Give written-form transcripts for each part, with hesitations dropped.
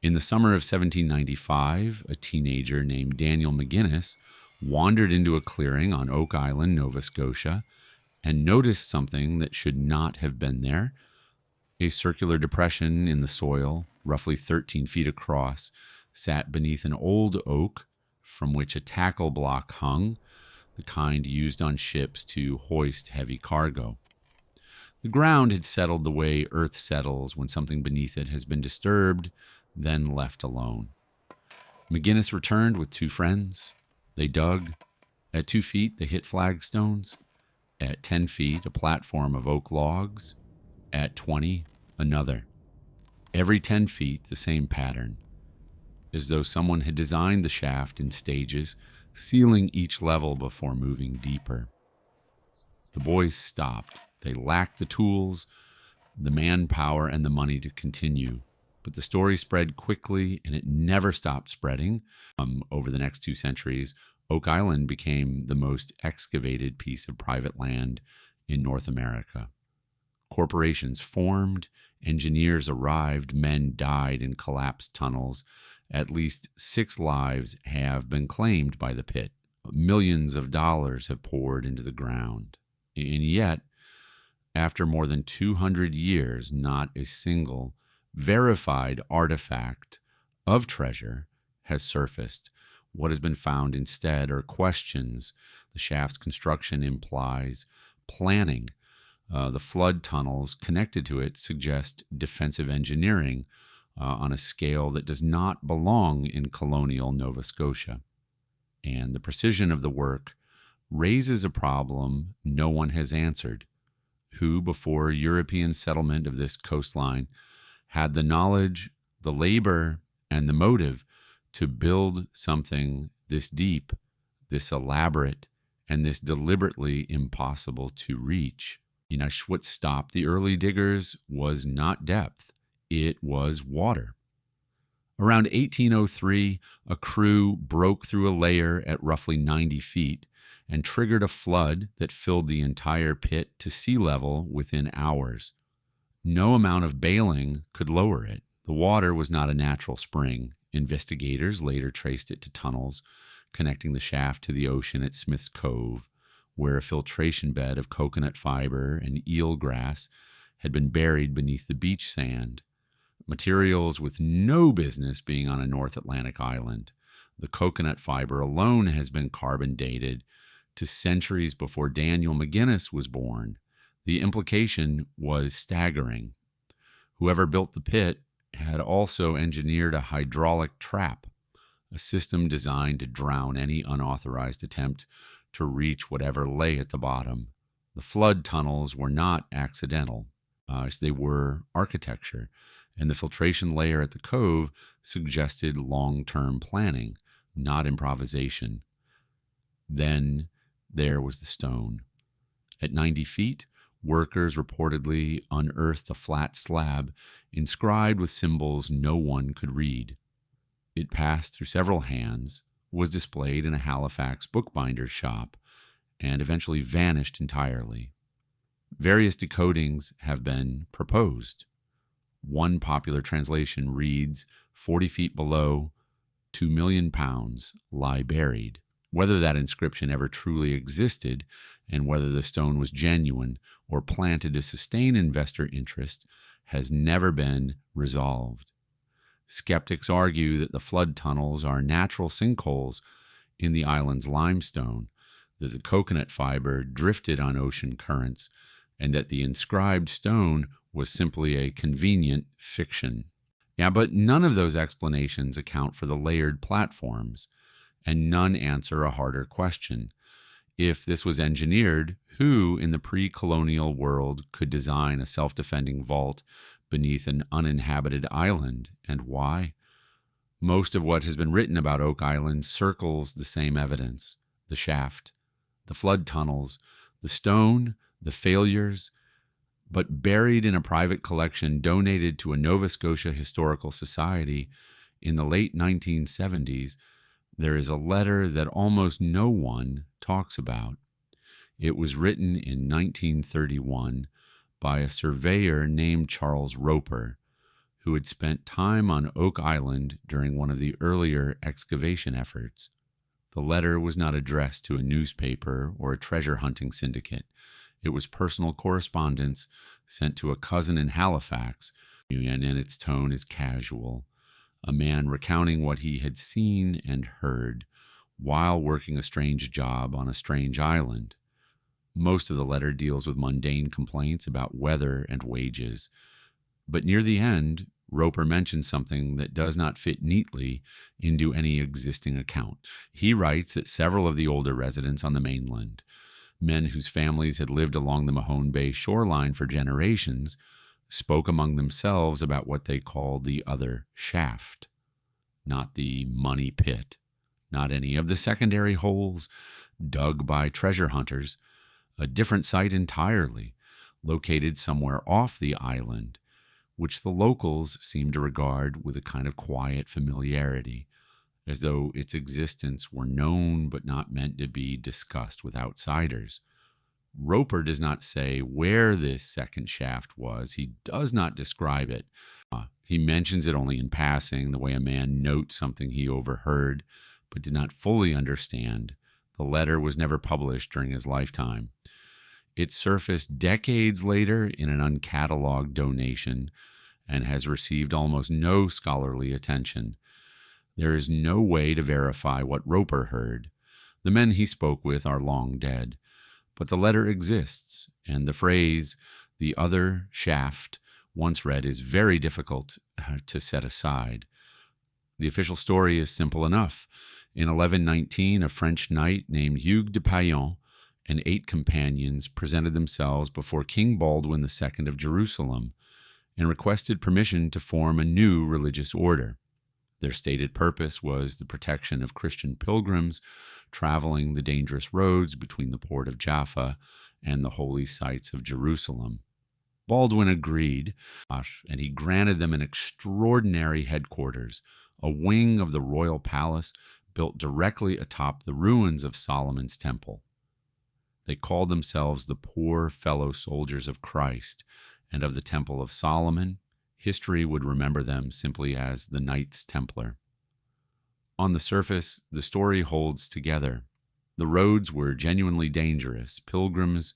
In the summer of 1795, a teenager named Daniel McGinnis wandered into a clearing on Oak Island, Nova Scotia, and noticed something that should not have been there. A circular depression in the soil, roughly 13 feet across, sat beneath an old oak from which a tackle block hung, the kind used on ships to hoist heavy cargo. The ground had settled the way earth settles when something beneath it has been disturbed, then left alone. McGinnis returned with two friends. They dug. At 2 feet, they hit flagstones. At 10 feet, a platform of oak logs. At 20, another. Every 10 feet, the same pattern, as though someone had designed the shaft in stages, sealing each level before moving deeper. The boys stopped. They lacked the tools, the manpower, and the money to continue. But the story spread quickly, and it never stopped spreading. Over the next 2 centuries, Oak Island became the most excavated piece of private land in North America. Corporations formed, engineers arrived, men died in collapsed tunnels. At least 6 lives have been claimed by the pit. Millions of dollars have poured into the ground. And yet, after more than 200 years, not a single verified artifact of treasure has surfaced. What has been found instead are questions. The shaft's construction implies planning. The flood tunnels connected to it suggest defensive engineering on a scale that does not belong in colonial Nova Scotia. And the precision of the work raises a problem no one has answered. Who, before European settlement of this coastline, had the knowledge, the labor, and the motive to build something this deep, this elaborate, and this deliberately impossible to reach? What stopped the early diggers was not depth, it was water. Around 1803, a crew broke through a layer at roughly 90 feet and triggered a flood that filled the entire pit to sea level within hours. No amount of bailing could lower it. The water was not a natural spring. Investigators later traced it to tunnels connecting the shaft to the ocean at Smith's Cove, where a filtration bed of coconut fiber and eelgrass had been buried beneath the beach sand. Materials with no business being on a North Atlantic island. The coconut fiber alone has been carbon dated to centuries before Daniel McGinnis was born. The implication was staggering. Whoever built the pit had also engineered a hydraulic trap, a system designed to drown any unauthorized attempt to reach whatever lay at the bottom. The flood tunnels were not accidental, they were architecture, and the filtration layer at the cove suggested long-term planning, not improvisation. Then there was the stone. At 90 feet, workers reportedly unearthed a flat slab inscribed with symbols no one could read. It passed through several hands, was displayed in a Halifax bookbinder's shop, and eventually vanished entirely. Various decodings have been proposed. One popular translation reads, 40 feet below, 2 million pounds lie buried. Whether that inscription ever truly existed and whether the stone was genuine or planted to sustain investor interest has never been resolved. Skeptics argue that the flood tunnels are natural sinkholes in the island's limestone, that the coconut fiber drifted on ocean currents, and that the inscribed stone was simply a convenient fiction. But none of those explanations account for the layered platforms, and none answer a harder question. If this was engineered, who in the pre-colonial world could design a self-defending vault beneath an uninhabited island, and why? Most of what has been written about Oak Island circles the same evidence: the shaft, the flood tunnels, the stone, the failures. But buried in a private collection donated to a Nova Scotia Historical Society in the late 1970s, there is a letter that almost no one talks about. It was written in 1931 by a surveyor named Charles Roper, who had spent time on Oak Island during one of the earlier excavation efforts. The letter was not addressed to a newspaper or a treasure hunting syndicate. It was personal correspondence sent to a cousin in Halifax, and its tone is casual. A man recounting what he had seen and heard while working a strange job on a strange island. Most of the letter deals with mundane complaints about weather and wages. But near the end, Roper mentions something that does not fit neatly into any existing account. He writes that several of the older residents on the mainland, men whose families had lived along the Mahone Bay shoreline for generations, spoke among themselves about what they called the other shaft. Not the money pit, not any of the secondary holes dug by treasure hunters, a different site entirely, located somewhere off the island, which the locals seemed to regard with a kind of quiet familiarity, as though its existence were known but not meant to be discussed with outsiders. Roper does not say where this second shaft was. He does not describe it. He mentions it only in passing, the way a man notes something he overheard but did not fully understand. The letter was never published during his lifetime. It surfaced decades later in an uncatalogued donation and has received almost no scholarly attention. There is no way to verify what Roper heard. The men he spoke with are long dead. But the letter exists, and the phrase, the other shaft, once read, is very difficult to set aside. The official story is simple enough. In 1119, a French knight named Hugues de Paillon and 8 companions presented themselves before King Baldwin II of Jerusalem and requested permission to form a new religious order. Their stated purpose was the protection of Christian pilgrims traveling the dangerous roads between the port of Jaffa and the holy sites of Jerusalem. Baldwin agreed, and he granted them an extraordinary headquarters, a wing of the royal palace built directly atop the ruins of Solomon's temple. They called themselves the Poor Fellow Soldiers of Christ, and of the Temple of Solomon, history would remember them simply as the Knights Templar. On the surface, the story holds together. The roads were genuinely dangerous. Pilgrims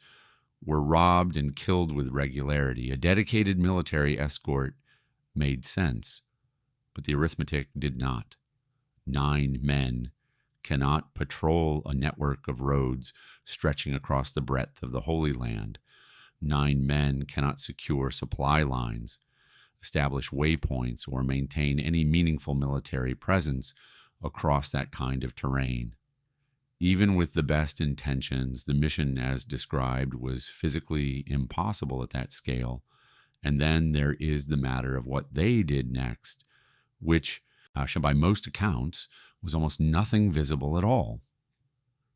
were robbed and killed with regularity. A dedicated military escort made sense, but the arithmetic did not. 9 men cannot patrol a network of roads stretching across the breadth of the Holy Land. 9 men cannot secure supply lines, establish waypoints, or maintain any meaningful military presence across that kind of terrain. Even with the best intentions, the mission as described was physically impossible at that scale. And then there is the matter of what they did next, which, by most accounts, was almost nothing visible at all.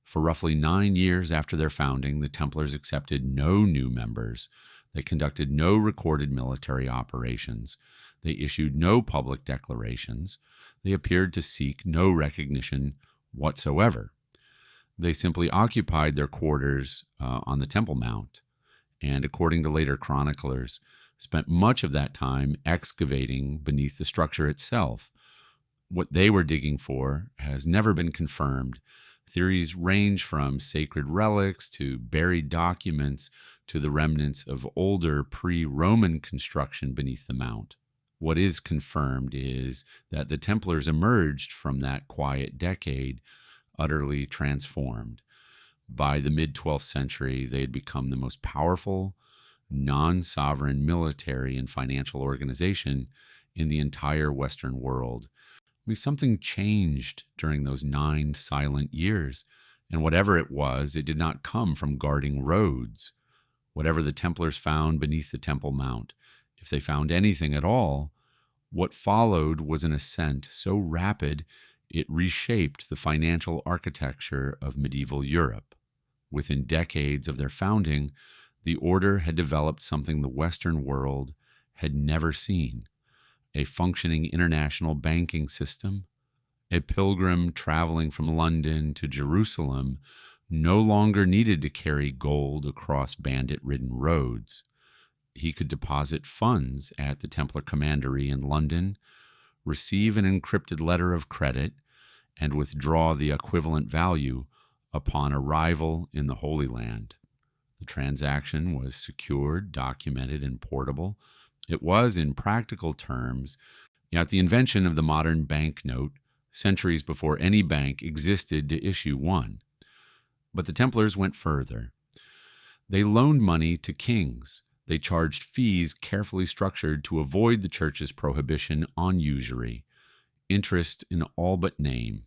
For roughly 9 years after their founding, the Templars accepted no new members. They conducted no recorded military operations. They issued no public declarations. They appeared to seek no recognition whatsoever. They simply occupied their quarters on the Temple Mount, and according to later chroniclers, spent much of that time excavating beneath the structure itself. What they were digging for has never been confirmed. Theories range from sacred relics to buried documents to the remnants of older pre-Roman construction beneath the mount. What is confirmed is that the Templars emerged from that quiet decade utterly transformed. By the mid-12th century, they had become the most powerful, non-sovereign military and financial organization in the entire Western world. Something changed during those 9 silent years, and whatever it was, it did not come from guarding roads. Whatever the Templars found beneath the Temple Mount, if they found anything at all, what followed was an ascent so rapid it reshaped the financial architecture of medieval Europe. Within decades of their founding, the order had developed something the Western world had never seen: a functioning international banking system. A pilgrim traveling from London to Jerusalem no longer needed to carry gold across bandit-ridden roads. he could deposit funds at the Templar Commandery in London, receive an encrypted letter of credit, and withdraw the equivalent value upon arrival in the Holy Land. The transaction was secured, documented, and portable. It was, in practical terms, yet the invention of the modern banknote centuries before any bank existed to issue one. But the Templars went further. They loaned money to kings. They charged fees carefully structured to avoid the church's prohibition on usury, interest in all but name.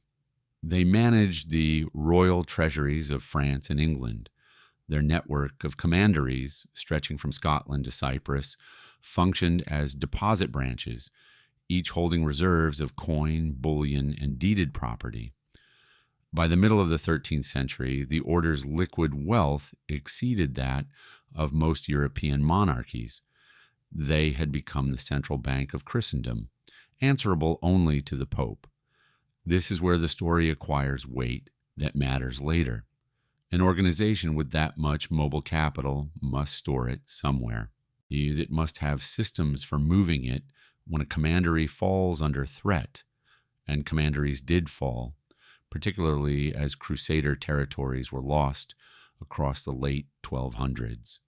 They managed the royal treasuries of France and England. Their network of commanderies, stretching from Scotland to Cyprus, functioned as deposit branches, each holding reserves of coin, bullion, and deeded property. By the middle of the 13th century, the order's liquid wealth exceeded that of most European monarchies. They had become the central bank of Christendom, answerable only to the Pope. This is where the story acquires weight that matters later. An organization with that much mobile capital must store it somewhere. It must have systems for moving it when a commandery falls under threat, and commanderies did fall, particularly as Crusader territories were lost across the late 1200s.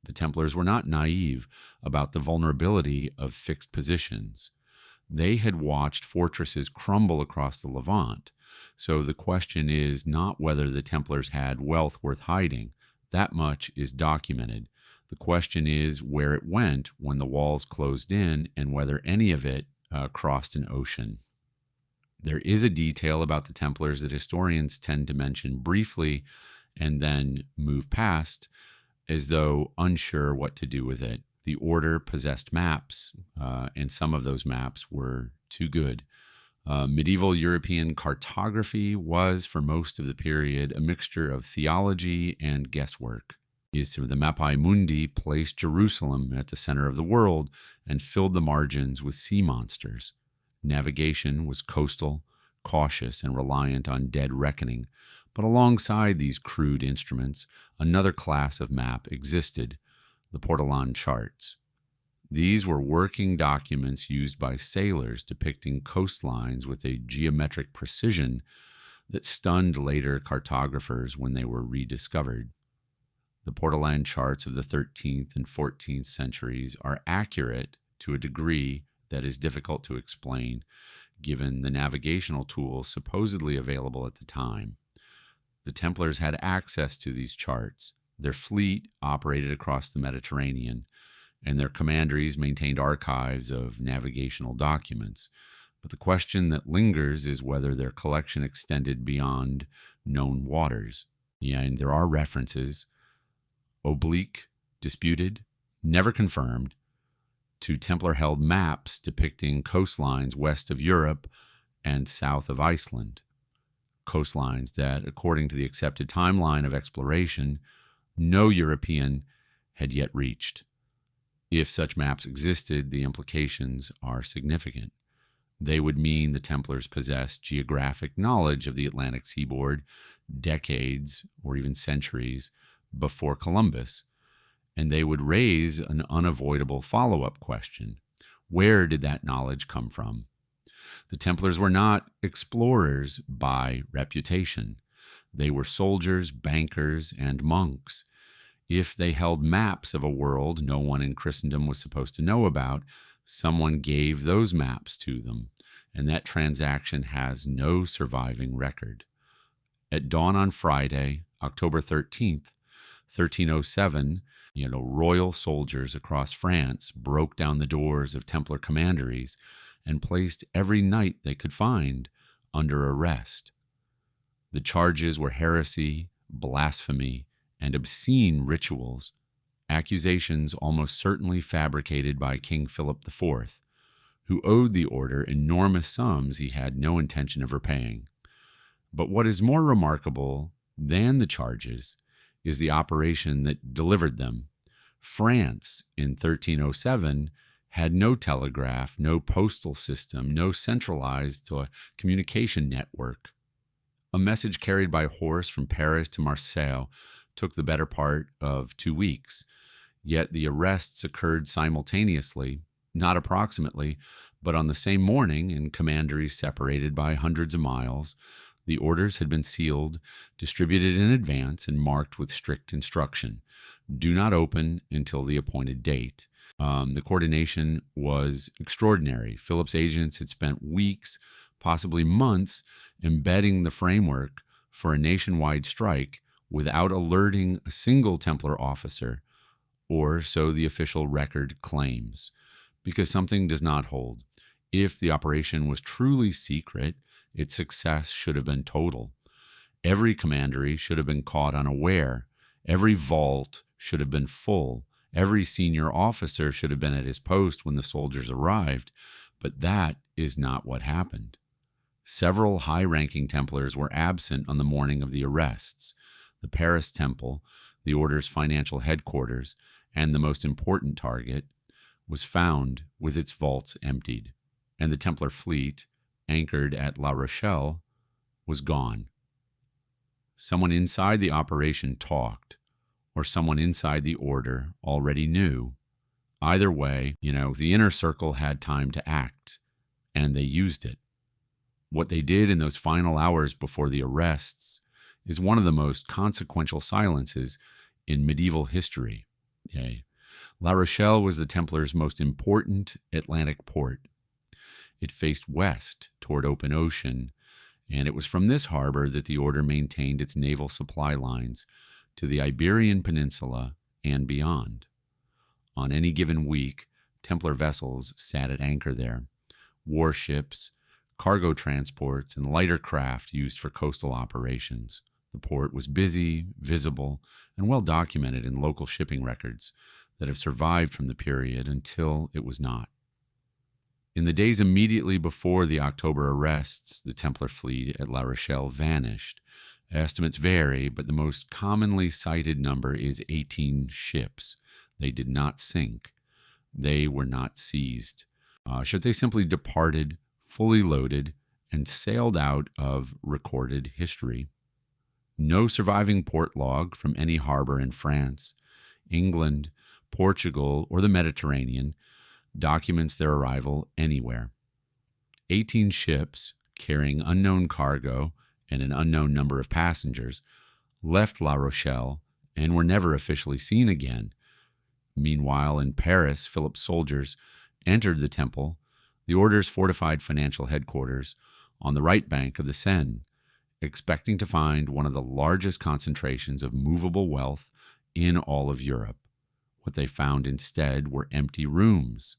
The Templars were not naive about the vulnerability of fixed positions. They had watched fortresses crumble across the Levant, so the question is not whether the Templars had wealth worth hiding. That much is documented. The question is where it went when the walls closed in and whether any of it crossed an ocean. There is a detail about the Templars that historians tend to mention briefly and then move past as though unsure what to do with it. The order possessed maps, and some of those maps were too good. Medieval European cartography was, for most of the period, a mixture of theology and guesswork. The Mappae Mundi placed Jerusalem at the center of the world and filled the margins with sea monsters. Navigation was coastal, cautious, and reliant on dead reckoning. But alongside these crude instruments, another class of map existed, the Portolan charts. These were working documents used by sailors depicting coastlines with a geometric precision that stunned later cartographers when they were rediscovered. The Portolan charts of the 13th and 14th centuries are accurate to a degree that is difficult to explain, given the navigational tools supposedly available at the time. The Templars had access to these charts. Their fleet operated across the Mediterranean, and their commanderies maintained archives of navigational documents. But the question that lingers is whether their collection extended beyond known waters. And there are references, oblique, disputed, never confirmed, to Templar-held maps depicting coastlines west of Europe and south of Iceland. Coastlines that, according to the accepted timeline of exploration, no European had yet reached. If such maps existed, the implications are significant. They would mean the Templars possessed geographic knowledge of the Atlantic seaboard decades or even centuries before Columbus, and they would raise an unavoidable follow-up question. Where did that knowledge come from? The Templars were not explorers by reputation. They were soldiers, bankers, and monks. If they held maps of a world no one in Christendom was supposed to know about, someone gave those maps to them, and that transaction has no surviving record. At dawn on Friday, October 13th, 1307, royal soldiers across France broke down the doors of Templar commanderies and placed every knight they could find under arrest. The charges were heresy, blasphemy, and obscene rituals, accusations almost certainly fabricated by King Philip IV, who owed the order enormous sums he had no intention of repaying. But what is more remarkable than the charges is the operation that delivered them. France, in 1307, had no telegraph, no postal system, no centralized communication network. A message carried by horse from Paris to Marseille took the better part of 2 weeks. Yet the arrests occurred simultaneously, not approximately, but on the same morning in commanderies separated by hundreds of miles. The orders had been sealed, distributed in advance, and marked with strict instruction. Do not open until the appointed date. The coordination was extraordinary. Philip's agents had spent weeks, possibly months, embedding the framework for a nationwide strike without alerting a single Templar officer, or so the official record claims, because something does not hold. If the operation was truly secret, its success should have been total. Every commandery should have been caught unaware. Every vault should have been full. Every senior officer should have been at his post when the soldiers arrived, but that is not what happened. Several high-ranking Templars were absent on the morning of the arrests. The Paris Temple, the order's financial headquarters, and the most important target, was found with its vaults emptied, and the Templar fleet, anchored at La Rochelle, was gone. Someone inside the operation talked, or someone inside the order already knew. Either way, the inner circle had time to act, and they used it. What they did in those final hours before the arrests is one of the most consequential silences in medieval history. La Rochelle was the Templars' most important Atlantic port. It faced west toward open ocean, and it was from this harbor that the order maintained its naval supply lines to the Iberian Peninsula and beyond. On any given week, Templar vessels sat at anchor there. Warships, cargo transports, and lighter craft used for coastal operations. The port was busy, visible, and well documented in local shipping records that have survived from the period until it was not. In the days immediately before the October arrests, the Templar fleet at La Rochelle vanished. Estimates vary, but the most commonly cited number is 18 ships. They did not sink. They were not seized. They simply departed, fully loaded, and sailed out of recorded history. No surviving port log from any harbor in France, England, Portugal, or the Mediterranean documents their arrival anywhere. 18 ships carrying unknown cargo and an unknown number of passengers left La Rochelle and were never officially seen again. Meanwhile, in Paris, Philip's soldiers entered the temple, the order's fortified financial headquarters, on the right bank of the Seine, expecting to find one of the largest concentrations of movable wealth in all of Europe. What they found instead were empty rooms.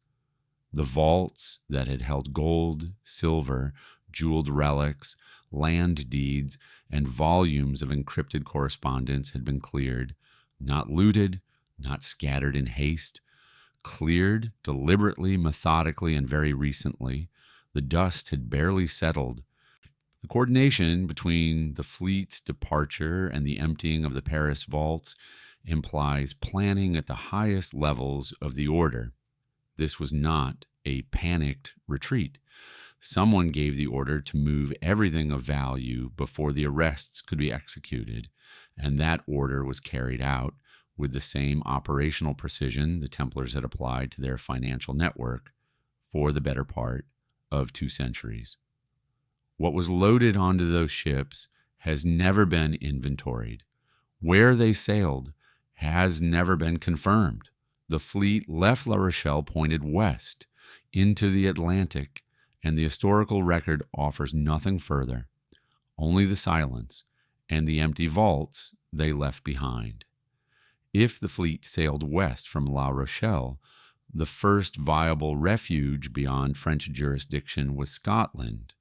The vaults that had held gold, silver, jeweled relics, land deeds, and volumes of encrypted correspondence had been cleared, not looted, not scattered in haste, cleared deliberately, methodically, and very recently. The dust had barely settled. The coordination between the fleet's departure and the emptying of the Paris vaults implies planning at the highest levels of the order. This was not a panicked retreat. Someone gave the order to move everything of value before the arrests could be executed, and that order was carried out with the same operational precision the Templars had applied to their financial network for the better part of 2 centuries. What was loaded onto those ships has never been inventoried. Where they sailed has never been confirmed. The fleet left La Rochelle pointed west into the Atlantic, and the historical record offers nothing further, only the silence and the empty vaults they left behind. If the fleet sailed west from La Rochelle, the first viable refuge beyond French jurisdiction was Scotland.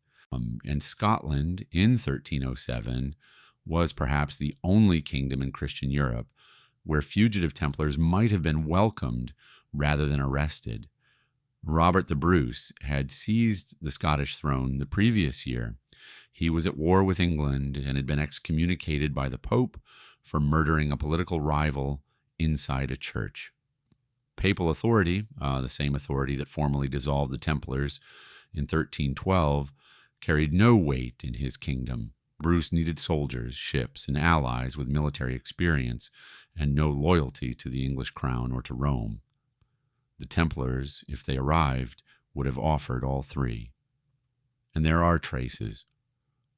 And Scotland, in 1307, was perhaps the only kingdom in Christian Europe where fugitive Templars might have been welcomed rather than arrested. Robert the Bruce had seized the Scottish throne the previous year. He was at war with England and had been excommunicated by the Pope for murdering a political rival inside a church. Papal authority, the same authority that formally dissolved the Templars in 1312, carried no weight in his kingdom. Bruce needed soldiers, ships, and allies with military experience, and no loyalty to the English crown or to Rome. The Templars, if they arrived, would have offered all three. And there are traces.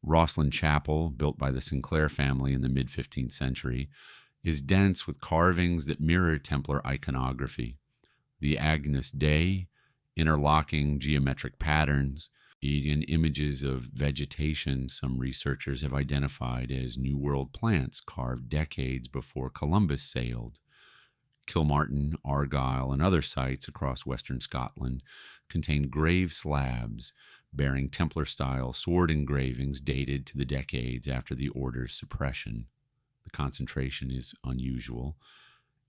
Rosslyn Chapel, built by the Sinclair family in the mid-15th century, is dense with carvings that mirror Templar iconography. The Agnus Dei, interlocking geometric patterns, and images of vegetation some researchers have identified as New World plants carved decades before Columbus sailed. Kilmartin, Argyll, and other sites across western Scotland contain grave slabs bearing Templar-style sword engravings dated to the decades after the order's suppression. The concentration is unusual.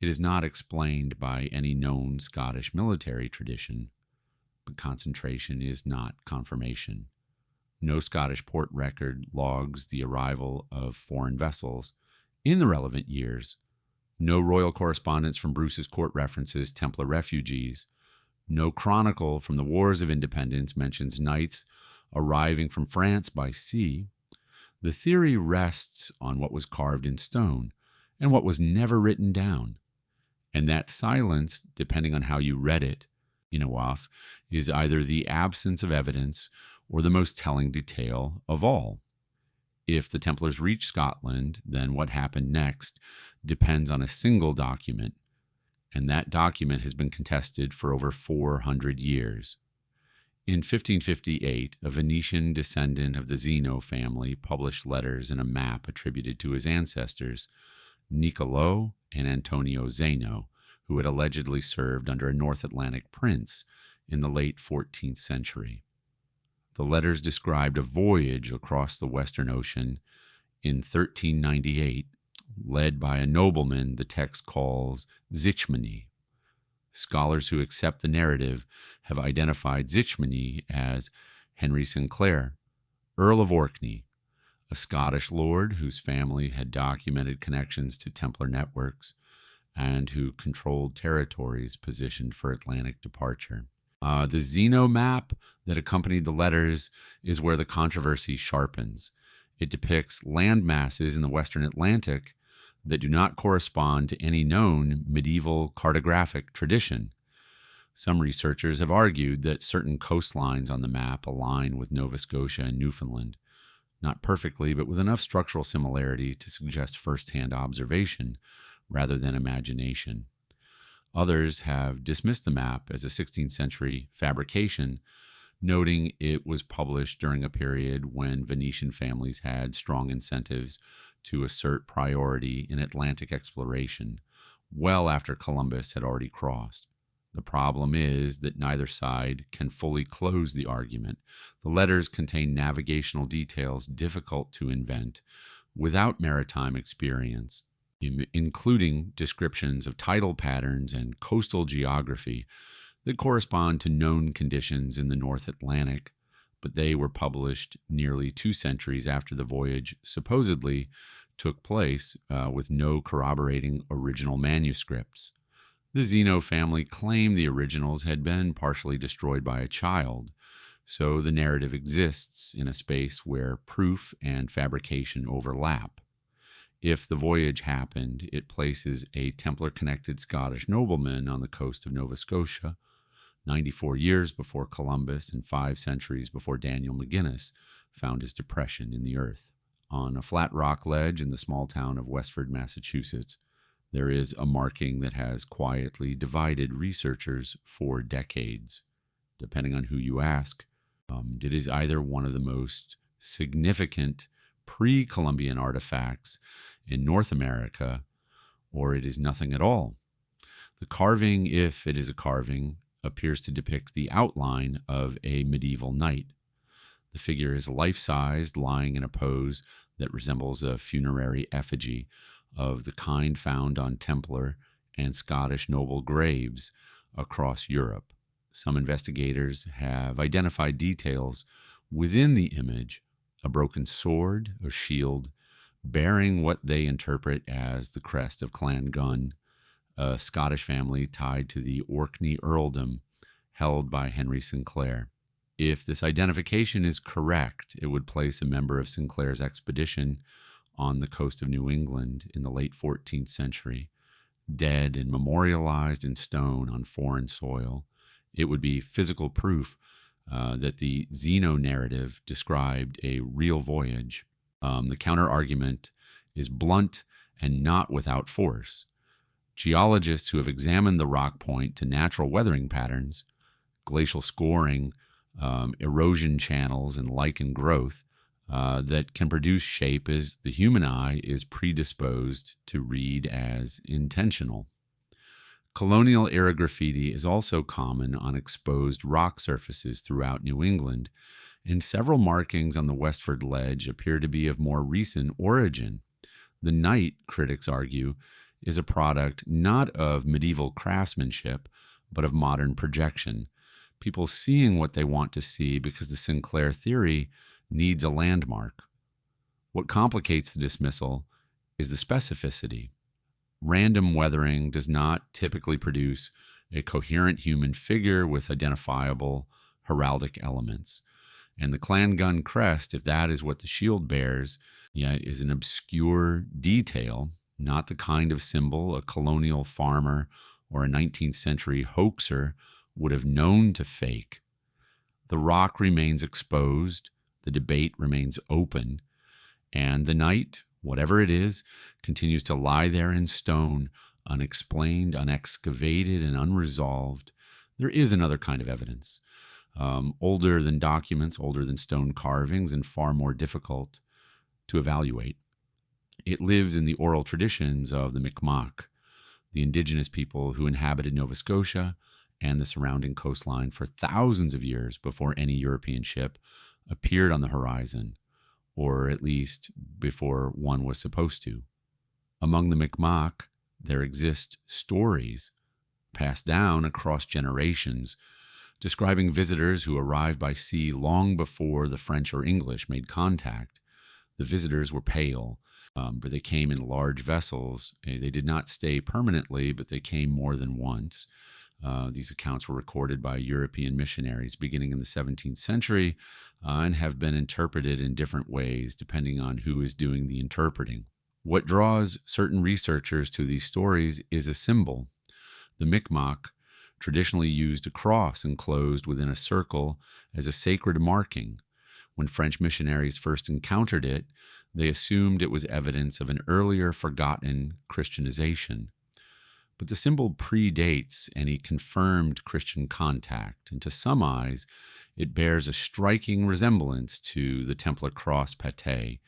It is not explained by any known Scottish military tradition, but concentration is not confirmation. No Scottish port record logs the arrival of foreign vessels in the relevant years. No royal correspondence from Bruce's court references Templar refugees. No chronicle from the Wars of Independence mentions knights arriving from France by sea. The theory rests on what was carved in stone and what was never written down. And that silence, depending on how you read it, Inawas, is either the absence of evidence or the most telling detail of all. If the Templars reached Scotland, then what happened next depends on a single document, and that document has been contested for over 400 years. In 1558, a Venetian descendant of the Zeno family published letters and a map attributed to his ancestors, Niccolò and Antonio Zeno, who had allegedly served under a North Atlantic prince in the late 14th century. The letters described a voyage across the Western Ocean in 1398, led by a nobleman the text calls Zichmany. Scholars who accept the narrative have identified Zichmany as Henry Sinclair, Earl of Orkney, a Scottish lord whose family had documented connections to Templar networks and who controlled territories positioned for Atlantic departure. The Zeno map that accompanied the letters is where the controversy sharpens. It depicts land masses in the Western Atlantic that do not correspond to any known medieval cartographic tradition. Some researchers have argued that certain coastlines on the map align with Nova Scotia and Newfoundland, not perfectly, but with enough structural similarity to suggest first-hand observation rather than imagination. Others have dismissed the map as a 16th century fabrication, noting it was published during a period when Venetian families had strong incentives to assert priority in Atlantic exploration, well after Columbus had already crossed. The problem is that neither side can fully close the argument. The letters contain navigational details difficult to invent without maritime experience, including descriptions of tidal patterns and coastal geography that correspond to known conditions in the North Atlantic, but they were published nearly 2 centuries after the voyage supposedly took place, with no corroborating original manuscripts. The Zeno family claimed the originals had been partially destroyed by a child, so the narrative exists in a space where proof and fabrication overlap. If the voyage happened, it places a Templar-connected Scottish nobleman on the coast of Nova Scotia, 94 years before Columbus and 5 centuries before Daniel McGinnis found his depression in the earth. On a flat rock ledge in the small town of Westford, Massachusetts, there is a marking that has quietly divided researchers for decades. Depending on who you ask, it is either one of the most significant pre-Columbian artifacts in North America, or it is nothing at all. The carving, if it is a carving, appears to depict the outline of a medieval knight. The figure is life-sized, lying in a pose that resembles a funerary effigy of the kind found on Templar and Scottish noble graves across Europe. Some investigators have identified details within the image: a broken sword, a shield, bearing what they interpret as the crest of Clan Gun, a Scottish family tied to the Orkney earldom held by Henry Sinclair. If this identification is correct, it would place a member of Sinclair's expedition on the coast of New England in the late 14th century, dead and memorialized in stone on foreign soil. It would be physical proof that the Zeno narrative described a real voyage. The counter argument is blunt and not without force. Geologists who have examined the rock point to natural weathering patterns, glacial scoring, erosion channels, and lichen growth that can produce shape as the human eye is predisposed to read as intentional. Colonial era graffiti is also common on exposed rock surfaces throughout New England, and several markings on the Westford Ledge appear to be of more recent origin. The Knight, critics argue, is a product not of medieval craftsmanship, but of modern projection. People seeing what they want to see because the Sinclair theory needs a landmark. What complicates the dismissal is the specificity. Random weathering does not typically produce a coherent human figure with identifiable heraldic elements. And the clan gun crest, if that is what the shield bears, is an obscure detail, not the kind of symbol a colonial farmer or a 19th century hoaxer would have known to fake. The rock remains exposed, the debate remains open, and the Knight, whatever it is, continues to lie there in stone, unexplained, unexcavated, and unresolved. There is another kind of evidence, older than documents, older than stone carvings, and far more difficult to evaluate. It lives in the oral traditions of the Mi'kmaq, the indigenous people who inhabited Nova Scotia and the surrounding coastline for thousands of years before any European ship appeared on the horizon, or at least before one was supposed to. Among the Mi'kmaq, there exist stories passed down across generations, describing visitors who arrived by sea long before the French or English made contact. The visitors were pale, but they came in large vessels. They did not stay permanently, but they came more than once. These accounts were recorded by European missionaries beginning in the 17th century and have been interpreted in different ways depending on who is doing the interpreting. What draws certain researchers to these stories is a symbol. The Mi'kmaq traditionally used a cross enclosed within a circle as a sacred marking. When French missionaries first encountered it, they assumed it was evidence of an earlier forgotten Christianization. But the symbol predates any confirmed Christian contact, and to some eyes, it bears a striking resemblance to the Templar cross pate,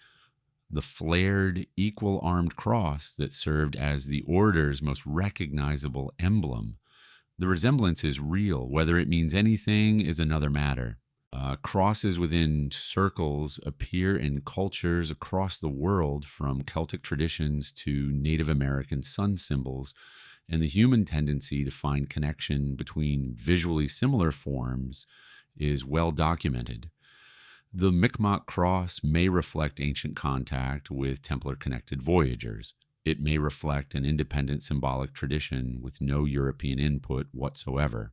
the flared, equal-armed cross that served as the order's most recognizable emblem. The resemblance is real. Whether it means anything is another matter. Crosses within circles appear in cultures across the world, from Celtic traditions to Native American sun symbols, and the human tendency to find connection between visually similar forms is well documented. The Mi'kmaq cross may reflect ancient contact with Templar-connected voyagers. It may reflect an independent symbolic tradition with no European input whatsoever.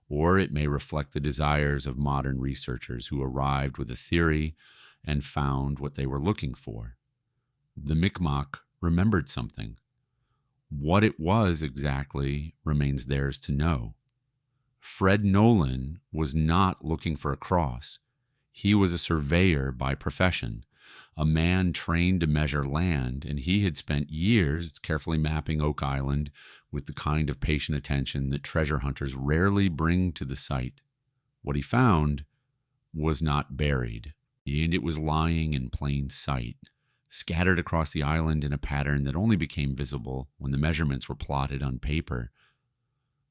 Or it may reflect the desires of modern researchers who arrived with a theory and found what they were looking for. The Mi'kmaq remembered something. What it was exactly remains theirs to know. Fred Nolan was not looking for a cross. He was a surveyor by profession, a man trained to measure land, and he had spent years carefully mapping Oak Island with the kind of patient attention that treasure hunters rarely bring to the site. What he found was not buried, and it was lying in plain sight, scattered across the island in a pattern that only became visible when the measurements were plotted on paper.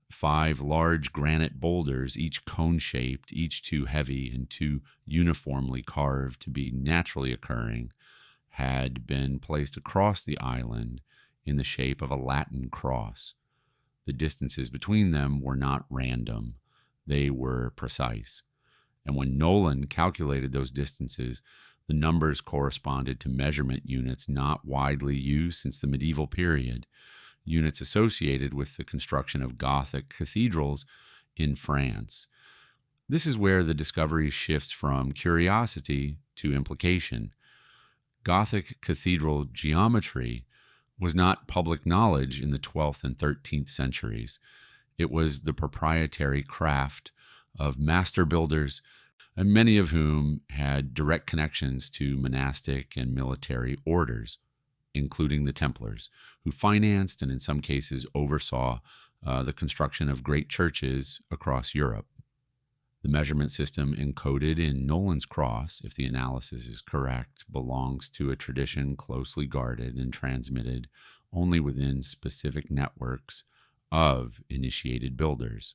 5 large granite boulders, each cone-shaped, each too heavy and too uniformly carved to be naturally occurring, had been placed across the island in the shape of a Latin cross. The distances between them were not random. They were precise. And when Nolan calculated those distances, the numbers corresponded to measurement units not widely used since the medieval period, units associated with the construction of Gothic cathedrals in France. This is where the discovery shifts from curiosity to implication. Gothic cathedral geometry was not public knowledge in the 12th and 13th centuries. It was the proprietary craft of master builders, and many of whom had direct connections to monastic and military orders, including the Templars, who financed and in some cases oversaw the construction of great churches across Europe. The measurement system encoded in Nolan's cross, if the analysis is correct, belongs to a tradition closely guarded and transmitted only within specific networks of initiated builders.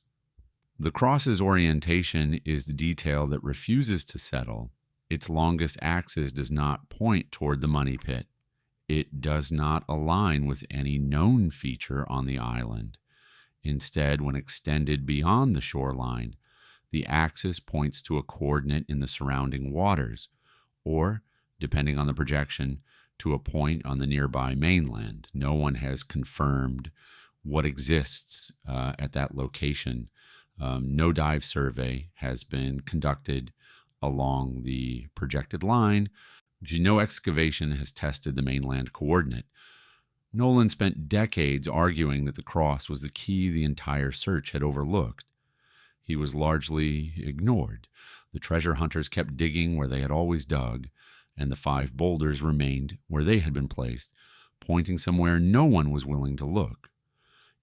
The cross's orientation is the detail that refuses to settle. Its longest axis does not point toward the money pit. It does not align with any known feature on the island. Instead, when extended beyond the shoreline, the axis points to a coordinate in the surrounding waters, or, depending on the projection, to a point on the nearby mainland. No one has confirmed what exists at that location. No dive survey has been conducted along the projected line. No excavation has tested the mainland coordinate. Nolan spent decades arguing that the cross was the key the entire search had overlooked. He was largely ignored. The treasure hunters kept digging where they had always dug, and the 5 boulders remained where they had been placed, pointing somewhere no one was willing to look.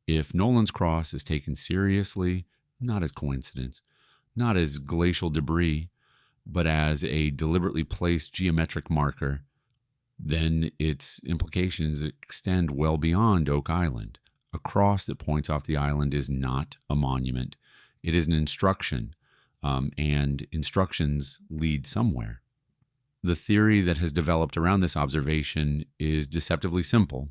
If Nolan's cross is taken seriously, not as coincidence, not as glacial debris, but as a deliberately placed geometric marker, then its implications extend well beyond Oak Island. A cross that points off the island is not a monument. It is an instruction, and instructions lead somewhere. The theory that has developed around this observation is deceptively simple.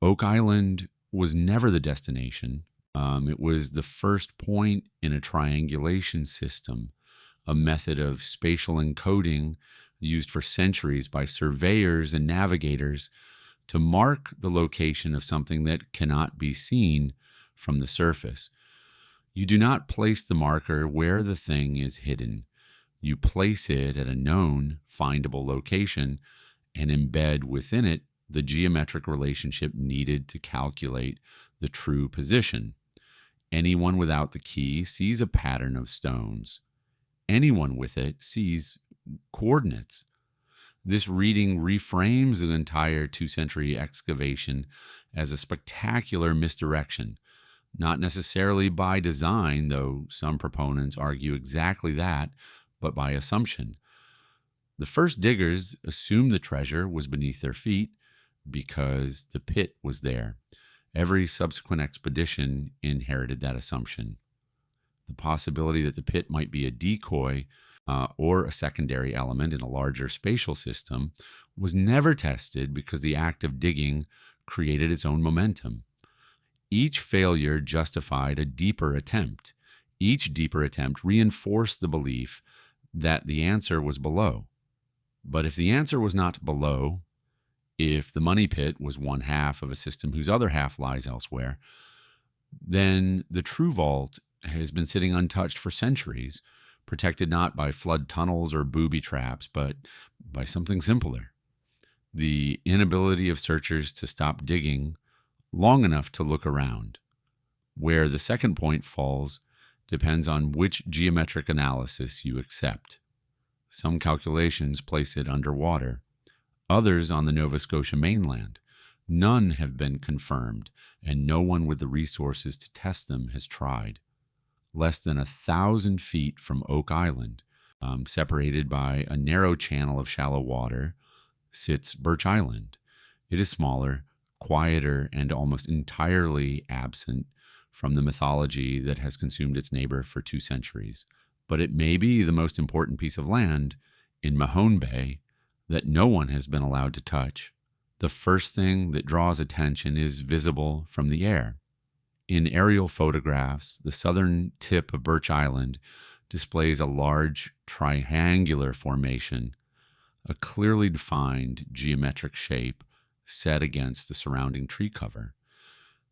Oak Island was never the destination. It was the first point in a triangulation system, a method of spatial encoding used for centuries by surveyors and navigators to mark the location of something that cannot be seen from the surface. You do not place the marker where the thing is hidden. You place it at a known, findable location and embed within it the geometric relationship needed to calculate the true position. Anyone without the key sees a pattern of stones. Anyone with it sees coordinates. This reading reframes the entire 2-century excavation as a spectacular misdirection, not necessarily by design, though some proponents argue exactly that, but by assumption. The first diggers assumed the treasure was beneath their feet because the pit was there. Every subsequent expedition inherited that assumption. The possibility that the pit might be a decoy or a secondary element in a larger spatial system was never tested because the act of digging created its own momentum. Each failure justified a deeper attempt. Each deeper attempt reinforced the belief that the answer was below. But if the answer was not below, if the money pit was one half of a system whose other half lies elsewhere, then the true vault has been sitting untouched for centuries, protected not by flood tunnels or booby traps, but by something simpler. The inability of searchers to stop digging long enough to look around. Where the second point falls depends on which geometric analysis you accept. Some calculations place it underwater, others on the Nova Scotia mainland. None have been confirmed, and no one with the resources to test them has tried. Less than 1,000 feet from Oak Island, separated by a narrow channel of shallow water, sits Birch Island. It is smaller, quieter, and almost entirely absent from the mythology that has consumed its neighbor for 2 centuries. But it may be the most important piece of land in Mahone Bay that no one has been allowed to touch. The first thing that draws attention is visible from the air. In aerial photographs, the southern tip of Birch Island displays a large triangular formation, a clearly defined geometric shape set against the surrounding tree cover.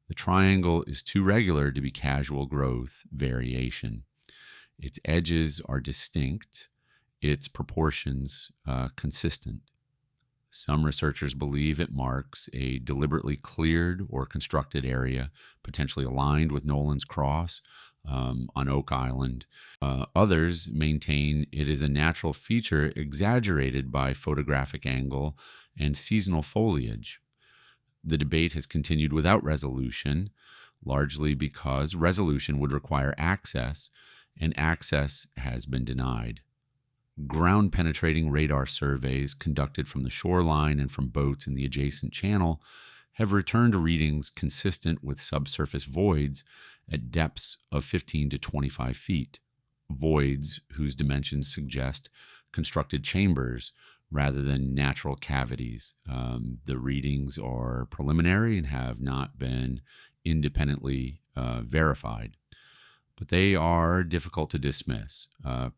The triangle is too regular to be casual growth variation. Its edges are distinct, its proportions consistent. Some researchers believe it marks a deliberately cleared or constructed area, potentially aligned with Nolan's Cross on Oak Island. Others maintain it is a natural feature exaggerated by photographic angle and seasonal foliage. The debate has continued without resolution, largely because resolution would require access, and access has been denied. Ground penetrating radar surveys conducted from the shoreline and from boats in the adjacent channel have returned readings consistent with subsurface voids at depths of 15 to 25 feet. Voids whose dimensions suggest constructed chambers rather than natural cavities. The readings are preliminary and have not been independently verified. But they are difficult to dismiss,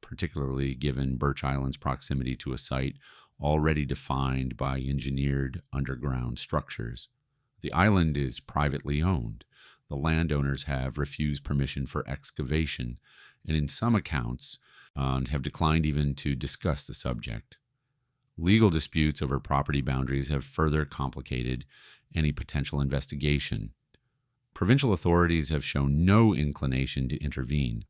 particularly given Birch Island's proximity to a site already defined by engineered underground structures. The island is privately owned. The landowners have refused permission for excavation, and in some accounts have declined even to discuss the subject. Legal disputes over property boundaries have further complicated any potential investigation. Provincial authorities have shown no inclination to intervene,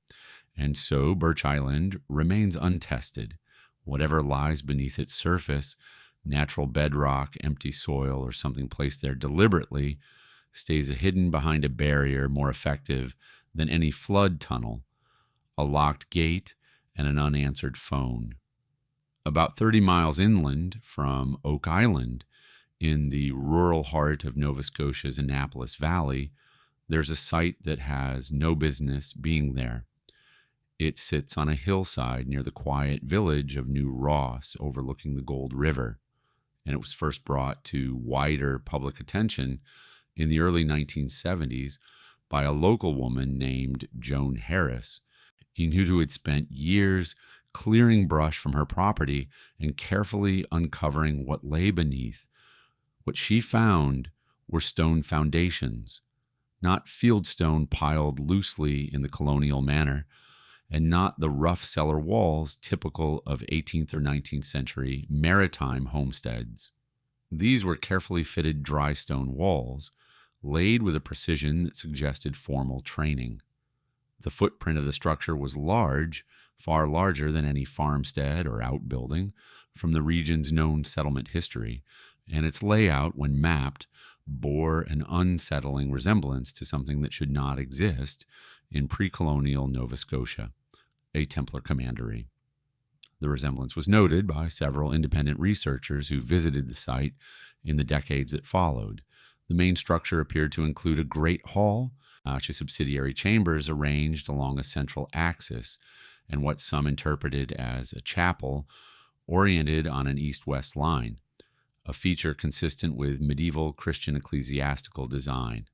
and so Birch Island remains untested. Whatever lies beneath its surface, natural bedrock, empty soil, or something placed there deliberately, stays hidden behind a barrier more effective than any flood tunnel, a locked gate, and an unanswered phone. About 30 miles inland from Oak Island, in the rural heart of Nova Scotia's Annapolis Valley, there's a site that has no business being there. It sits on a hillside near the quiet village of New Ross, overlooking the Gold River, and it was first brought to wider public attention in the early 1970s by a local woman named Joan Harris, who had spent years clearing brush from her property and carefully uncovering what lay beneath. What she found were stone foundations, not fieldstone piled loosely in the colonial manner, and not the rough cellar walls typical of 18th or 19th century maritime homesteads. These were carefully fitted dry stone walls, laid with a precision that suggested formal training. The footprint of the structure was large, far larger than any farmstead or outbuilding from the region's known settlement history, and its layout, when mapped, bore an unsettling resemblance to something that should not exist in pre-colonial Nova Scotia, a Templar commandery. The resemblance was noted by several independent researchers who visited the site in the decades that followed. The main structure appeared to include a great hall, to subsidiary chambers arranged along a central axis, and what some interpreted as a chapel oriented on an east-west line, a feature consistent with medieval Christian ecclesiastical design.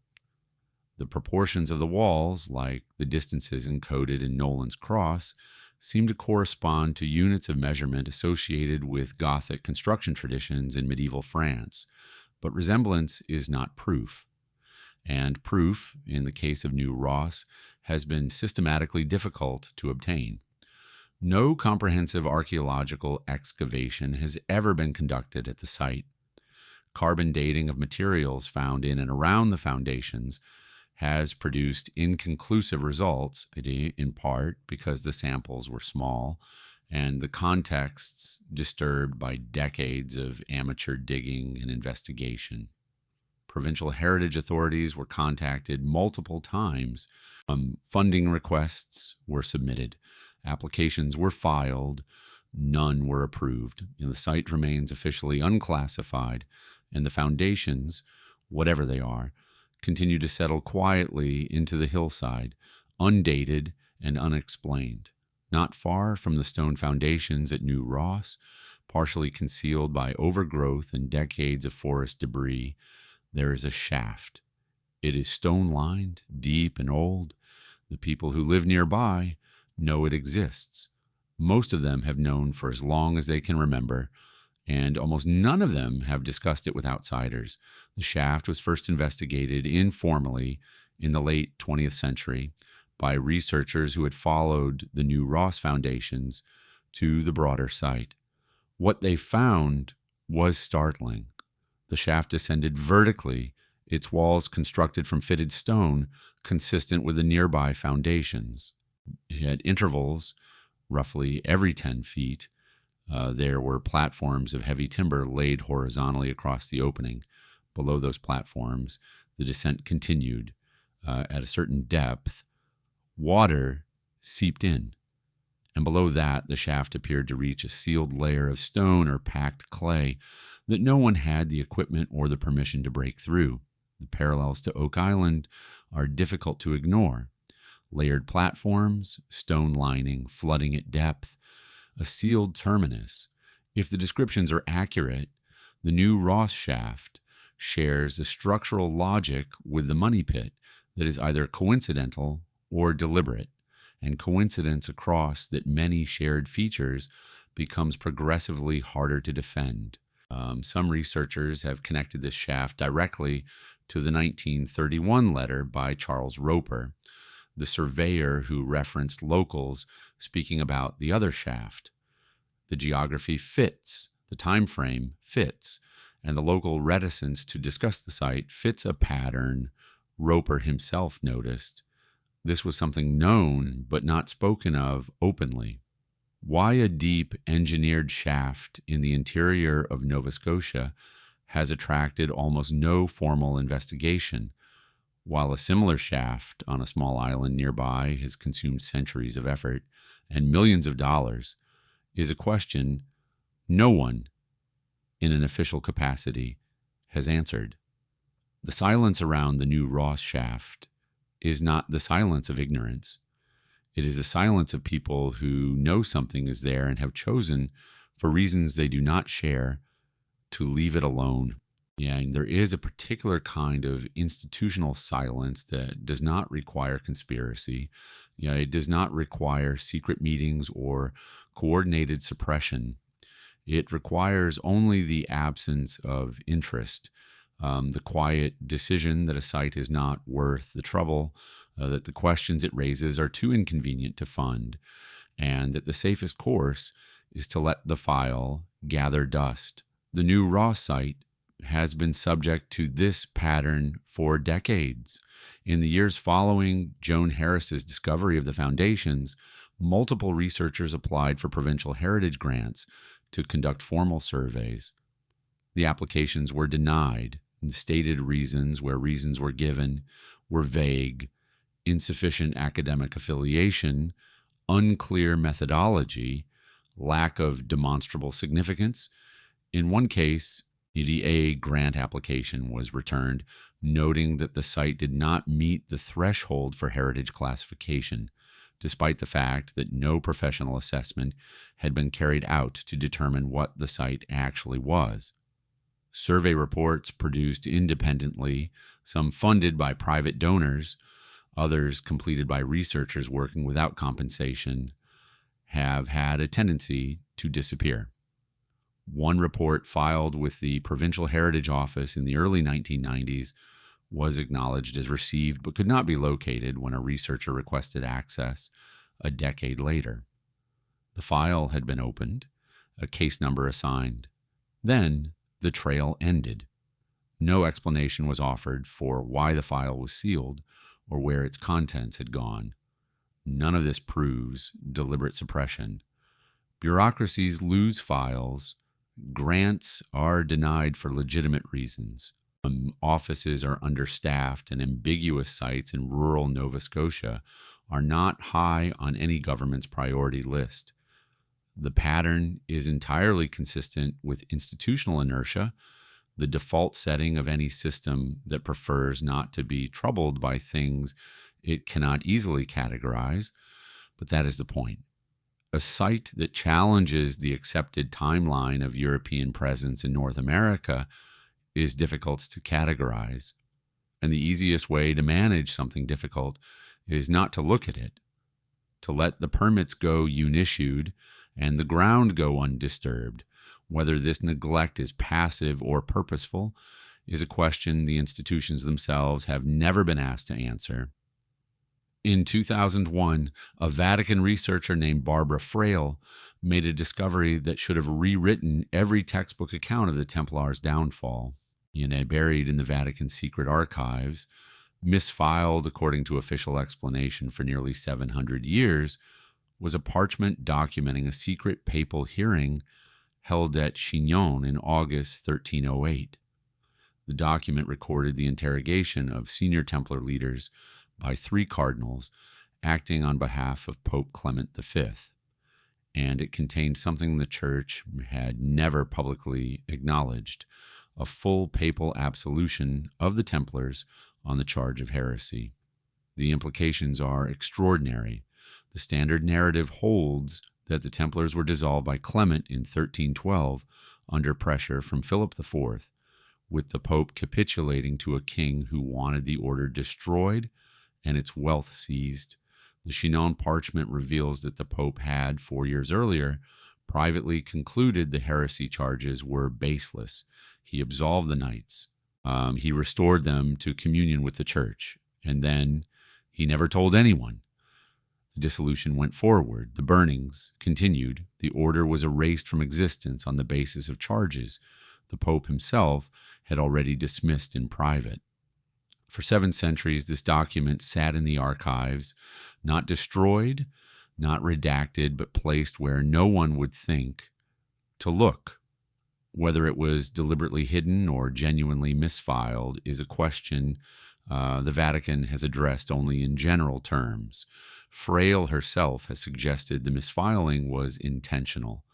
The proportions of the walls, like the distances encoded in Nolan's Cross, seem to correspond to units of measurement associated with Gothic construction traditions in medieval France, but resemblance is not proof. And proof, in the case of New Ross, has been systematically difficult to obtain. No comprehensive archaeological excavation has ever been conducted at the site. Carbon dating of materials found in and around the foundations has produced inconclusive results, in part because the samples were small and the contexts disturbed by decades of amateur digging and investigation. Provincial heritage authorities were contacted multiple times. Funding requests were submitted. Applications were filed. None were approved. And the site remains officially unclassified, and the foundations, whatever they are, continue to settle quietly into the hillside, undated and unexplained. Not far from the stone foundations at New Ross, partially concealed by overgrowth and decades of forest debris, there is a shaft. It is stone-lined, deep and old. The people who live nearby know it exists. Most of them have known for as long as they can remember, and almost none of them have discussed it with outsiders. The shaft was first investigated informally in the late 20th century by researchers who had followed the New Ross foundations to the broader site. What they found was startling. The shaft descended vertically, its walls constructed from fitted stone consistent with the nearby foundations. At intervals, roughly every 10 feet, there were platforms of heavy timber laid horizontally across the opening. Below those platforms, the descent continued. At a certain depth, water seeped in, and below that, the shaft appeared to reach a sealed layer of stone or packed clay that no one had the equipment or the permission to break through. The parallels to Oak Island are difficult to ignore. Layered platforms, stone lining, flooding at depth, a sealed terminus. If the descriptions are accurate, the new Ross shaft shares a structural logic with the money pit that is either coincidental or deliberate, and coincidence across that many shared features becomes progressively harder to defend. Some researchers have connected this shaft directly to the 1931 letter by Charles Roper, the surveyor who referenced locals speaking about the other shaft. The geography fits, the time frame fits, and the local reticence to discuss the site fits a pattern Roper himself noticed. This was something known but not spoken of openly. Why a deep engineered shaft in the interior of Nova Scotia has attracted almost no formal investigation, while a similar shaft on a small island nearby has consumed centuries of effort and millions of dollars, is a question no one in an official capacity has answered. The silence around the new Ross shaft is not the silence of ignorance. It is the silence of people who know something is there and have chosen, for reasons they do not share, to leave it alone. Yeah, and there is a particular kind of institutional silence that does not require conspiracy. Yeah, it does not require secret meetings or coordinated suppression. It requires only the absence of interest, the quiet decision that a site is not worth the trouble, that the questions it raises are too inconvenient to fund, and that the safest course is to let the file gather dust. The new Ross site has been subject to this pattern for decades. In the years following Joan Harris's discovery of the foundations, multiple researchers applied for provincial heritage grants to conduct formal surveys. The applications were denied. The stated reasons, where reasons were given, were vague: insufficient academic affiliation, unclear methodology, lack of demonstrable significance. In one case, a grant application was returned, noting that the site did not meet the threshold for heritage classification, despite the fact that no professional assessment had been carried out to determine what the site actually was. Survey reports produced independently, some funded by private donors, others completed by researchers working without compensation, have had a tendency to disappear. One report filed with the Provincial Heritage Office in the early 1990s was acknowledged as received but could not be located when a researcher requested access a decade later. The file had been opened, a case number assigned. Then the trail ended. No explanation was offered for why the file was sealed or where its contents had gone. None of this proves deliberate suppression. Bureaucracies lose files. Grants are denied for legitimate reasons. Offices are understaffed, and ambiguous sites in rural Nova Scotia are not high on any government's priority list. The pattern is entirely consistent with institutional inertia, the default setting of any system that prefers not to be troubled by things it cannot easily categorize. But that is the point. A site that challenges the accepted timeline of European presence in North America is difficult to categorize. And the easiest way to manage something difficult is not to look at it, to let the permits go unissued and the ground go undisturbed. Whether this neglect is passive or purposeful is a question the institutions themselves have never been asked to answer. In 2001, a Vatican researcher named Barbara Frail made a discovery that should have rewritten every textbook account of the Templars' downfall. Buried in the Vatican secret archives, misfiled according to official explanation for nearly 700 years, was a parchment documenting a secret papal hearing held at Chinon in August 1308. The document recorded the interrogation of senior Templar leaders by 3 cardinals acting on behalf of Pope Clement V, and it contained something the Church had never publicly acknowledged: a full papal absolution of the Templars on the charge of heresy. The implications are extraordinary. The standard narrative holds that the Templars were dissolved by Clement in 1312 under pressure from Philip IV, with the Pope capitulating to a king who wanted the order destroyed and its wealth seized. The Chinon parchment reveals that the Pope had, 4 years earlier, privately concluded the heresy charges were baseless. He absolved the knights. He restored them to communion with the Church, and then he never told anyone. The dissolution went forward. The burnings continued. The order was erased from existence on the basis of charges the Pope himself had already dismissed in private. For 7 centuries, this document sat in the archives, not destroyed, not redacted, but placed where no one would think to look. Whether it was deliberately hidden or genuinely misfiled is a question the Vatican has addressed only in general terms. Frail herself has suggested the misfiling was intentional,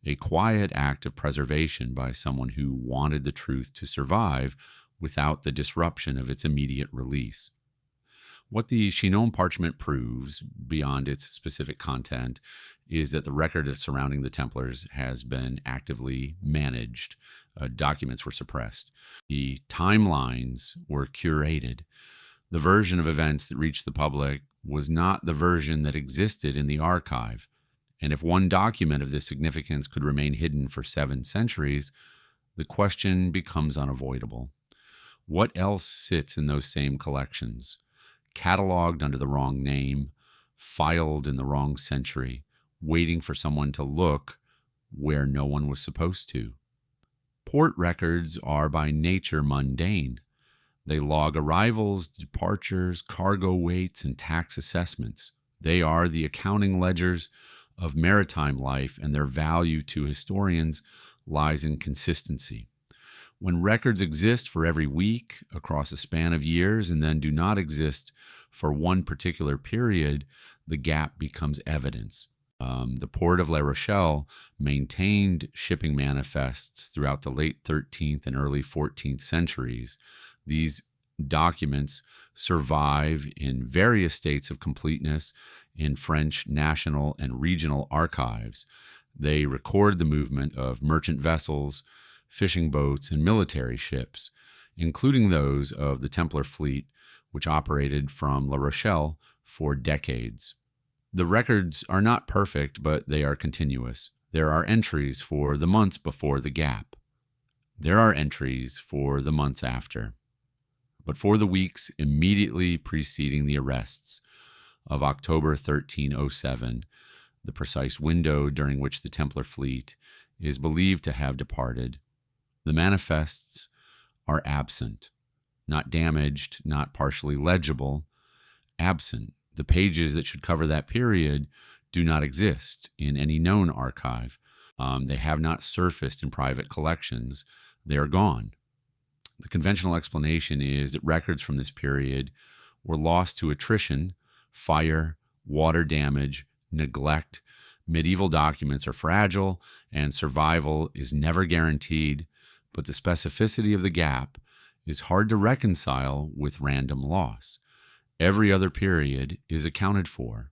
a quiet act of preservation by someone who wanted the truth to survive without the disruption of its immediate release. What the Chinon parchment proves, beyond its specific content, is that the record surrounding the Templars has been actively managed. Documents were suppressed. The timelines were curated. The version of events that reached the public was not the version that existed in the archive. And if one document of this significance could remain hidden for 7 centuries, the question becomes unavoidable. What else sits in those same collections, cataloged under the wrong name, filed in the wrong century, waiting for someone to look where no one was supposed to? Port records are by nature mundane. They log arrivals, departures, cargo weights, and tax assessments. They are the accounting ledgers of maritime life, and their value to historians lies in consistency. When records exist for every week across a span of years and then do not exist for one particular period, the gap becomes evidence. The port of La Rochelle maintained shipping manifests throughout the late 13th and early 14th centuries. These documents survive in various states of completeness in French national and regional archives. They record the movement of merchant vessels, fishing boats, and military ships, including those of the Templar fleet, which operated from La Rochelle for decades. The records are not perfect, but they are continuous. There are entries for the months before the gap. There are entries for the months after. But for the weeks immediately preceding the arrests of October 1307, the precise window during which the Templar fleet is believed to have departed, the manifests are absent, not damaged, not partially legible, absent. The pages that should cover that period do not exist in any known archive. They have not surfaced in private collections. They are gone. The conventional explanation is that records from this period were lost to attrition, fire, water damage, neglect. Medieval documents are fragile, and survival is never guaranteed, but the specificity of the gap is hard to reconcile with random loss. Every other period is accounted for.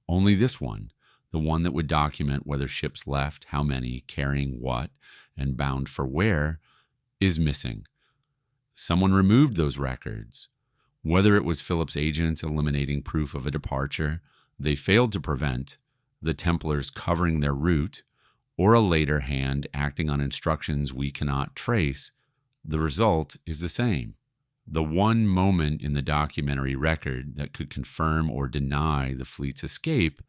Only this one, the one that would document whether ships left, how many, carrying what, and bound for where, is missing. Someone removed those records. Whether it was Philip's agents eliminating proof of a departure they failed to prevent, the Templars covering their route, or a later hand acting on instructions we cannot trace, the result is the same. The one moment in the documentary record that could confirm or deny the fleet's escape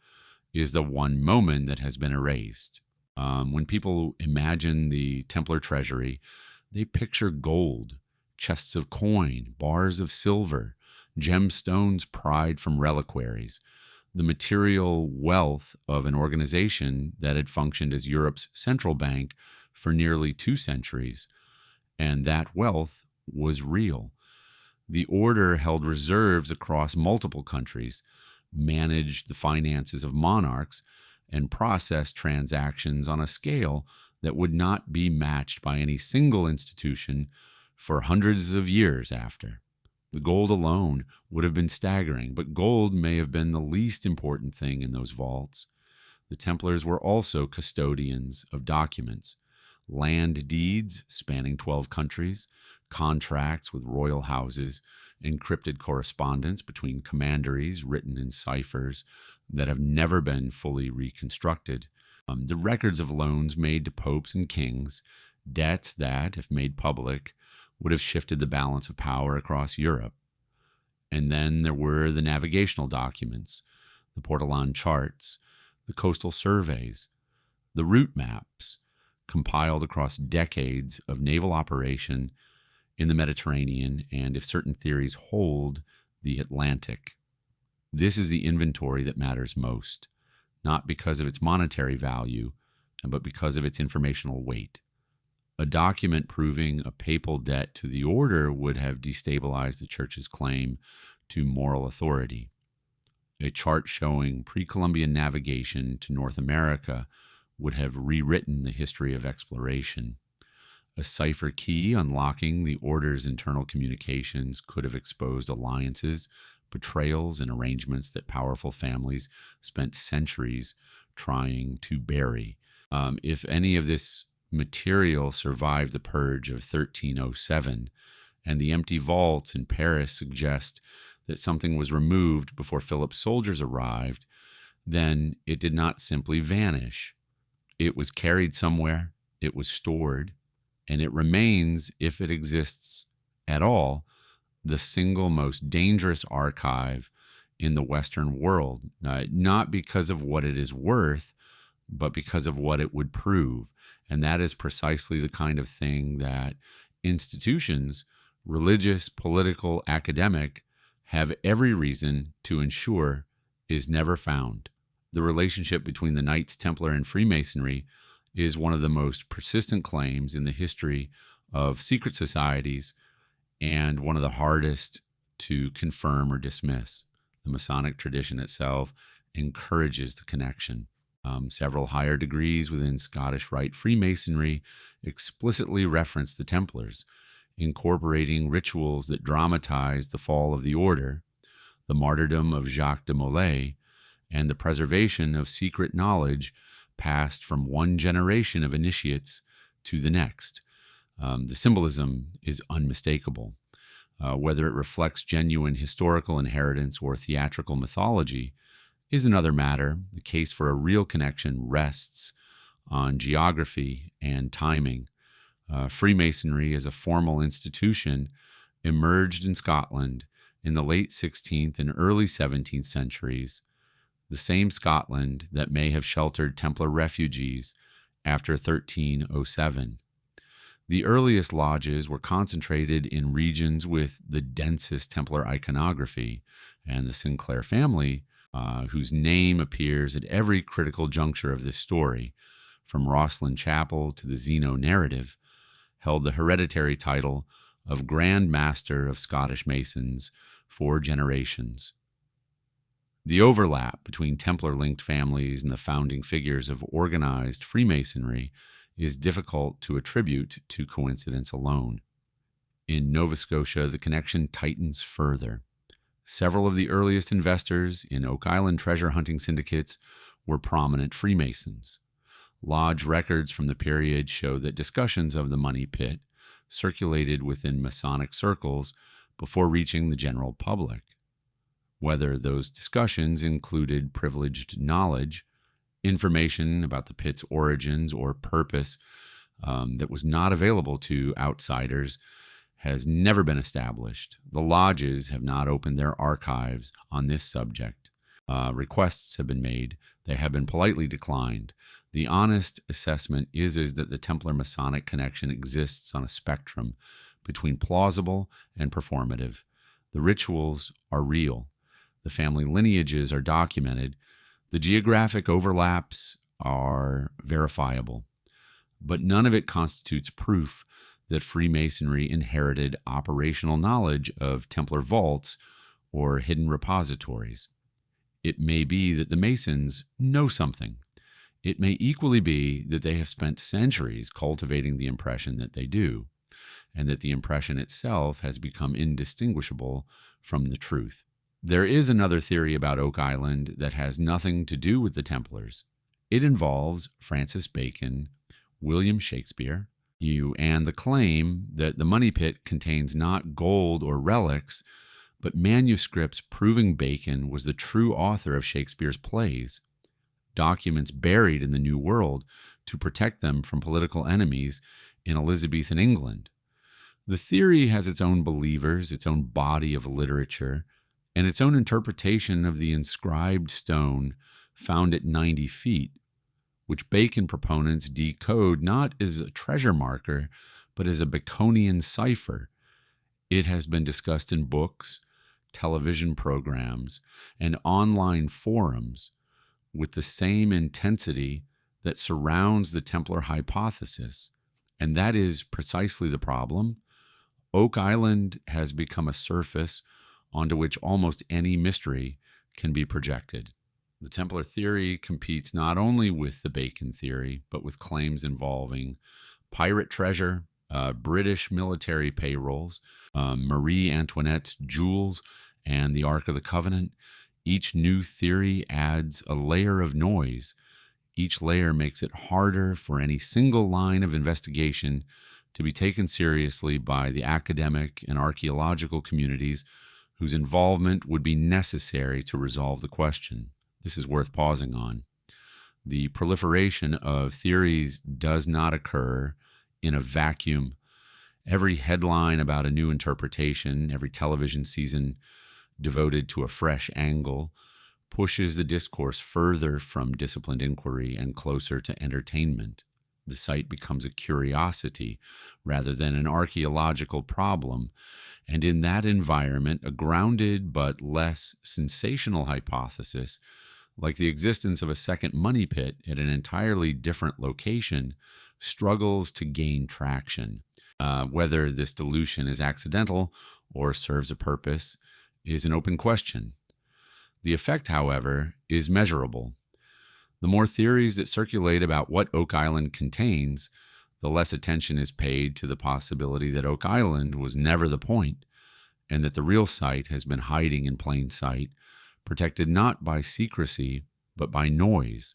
is the one moment that has been erased. When people imagine the Templar treasury, they picture gold, chests of coin, bars of silver, gemstones pried from reliquaries, the material wealth of an organization that had functioned as Europe's central bank for nearly 2 centuries. And that wealth was real. The order held reserves across multiple countries, managed the finances of monarchs, and processed transactions on a scale that would not be matched by any single institution for hundreds of years after. The gold alone would have been staggering, but gold may have been the least important thing in those vaults. The Templars were also custodians of documents, land deeds spanning 12 countries, contracts with royal houses, encrypted correspondence between commanderies written in ciphers that have never been fully reconstructed, the records of loans made to popes and kings, debts that, if made public, would have shifted the balance of power across Europe. And then there were the navigational documents, the Portolan charts, the coastal surveys, the route maps, compiled across decades of naval operation in the Mediterranean and, if certain theories hold, the Atlantic. This is the inventory that matters most, not because of its monetary value, but because of its informational weight. A document proving a papal debt to the order would have destabilized the Church's claim to moral authority. A chart showing pre-Columbian navigation to North America would have rewritten the history of exploration. A cipher key unlocking the order's internal communications could have exposed alliances, betrayals, and arrangements that powerful families spent centuries trying to bury. If any of this material survived the purge of 1307, and the empty vaults in Paris suggest that something was removed before Philip's soldiers arrived, then it did not simply vanish. It was carried somewhere, it was stored, and it remains, if it exists at all, the single most dangerous archive in the Western world, not because of what it is worth, but because of what it would prove. And that is precisely the kind of thing that institutions, religious, political, academic, have every reason to ensure is never found. The relationship between the Knights Templar and Freemasonry is one of the most persistent claims in the history of secret societies and one of the hardest to confirm or dismiss. The Masonic tradition itself encourages the connection. Several higher degrees within Scottish Rite Freemasonry explicitly reference the Templars, incorporating rituals that dramatize the fall of the order, the martyrdom of Jacques de Molay, and the preservation of secret knowledge passed from one generation of initiates to the next. The symbolism is unmistakable. Whether it reflects genuine historical inheritance or theatrical mythology is another matter. The case for a real connection rests on geography and timing. Freemasonry as a formal institution emerged in Scotland in the late 16th and early 17th centuries, the same Scotland that may have sheltered Templar refugees after 1307. The earliest lodges were concentrated in regions with the densest Templar iconography, and the Sinclair family, whose name appears at every critical juncture of this story, from Rosslyn Chapel to the Zeno narrative, held the hereditary title of Grand Master of Scottish Masons for generations. The overlap between Templar-linked families and the founding figures of organized Freemasonry is difficult to attribute to coincidence alone. In Nova Scotia, the connection tightens further. Several of the earliest investors in Oak Island treasure hunting syndicates were prominent Freemasons. Lodge records from the period show that discussions of the money pit circulated within Masonic circles before reaching the general public. Whether those discussions included privileged knowledge, information about the pit's origins or purpose that was not available to outsiders, has never been established. The lodges have not opened their archives on this subject. Requests have been made. They have been politely declined. The honest assessment is that the Templar Masonic connection exists on a spectrum between plausible and performative. The rituals are real. The family lineages are documented. The geographic overlaps are verifiable. But none of it constitutes proof that Freemasonry inherited operational knowledge of Templar vaults or hidden repositories. It may be that the Masons know something. It may equally be that they have spent centuries cultivating the impression that they do, and that the impression itself has become indistinguishable from the truth. There is another theory about Oak Island that has nothing to do with the Templars. It involves Francis Bacon, William Shakespeare, and the claim that the money pit contains not gold or relics, but manuscripts proving Bacon was the true author of Shakespeare's plays, documents buried in the New World to protect them from political enemies in Elizabethan England. The theory has its own believers, its own body of literature, and its own interpretation of the inscribed stone found at 90 feet, which Bacon proponents decode not as a treasure marker, but as a Baconian cipher. It has been discussed in books, television programs, and online forums with the same intensity that surrounds the Templar hypothesis. And that is precisely the problem. Oak Island has become a surface onto which almost any mystery can be projected. The Templar theory competes not only with the Bacon theory, but with claims involving pirate treasure, British military payrolls, Marie Antoinette's jewels, and the Ark of the Covenant. Each new theory adds a layer of noise. Each layer makes it harder for any single line of investigation to be taken seriously by the academic and archaeological communities whose involvement would be necessary to resolve the question. This is worth pausing on. The proliferation of theories does not occur in a vacuum. Every headline about a new interpretation, every television season devoted to a fresh angle, pushes the discourse further from disciplined inquiry and closer to entertainment. The site becomes a curiosity rather than an archaeological problem, and in that environment, a grounded but less sensational hypothesis, like the existence of a second money pit at an entirely different location, struggles to gain traction. Whether this dilution is accidental or serves a purpose is an open question. The effect, however, is measurable. The more theories that circulate about what Oak Island contains, the less attention is paid to the possibility that Oak Island was never the point, and that the real site has been hiding in plain sight, protected not by secrecy, but by noise.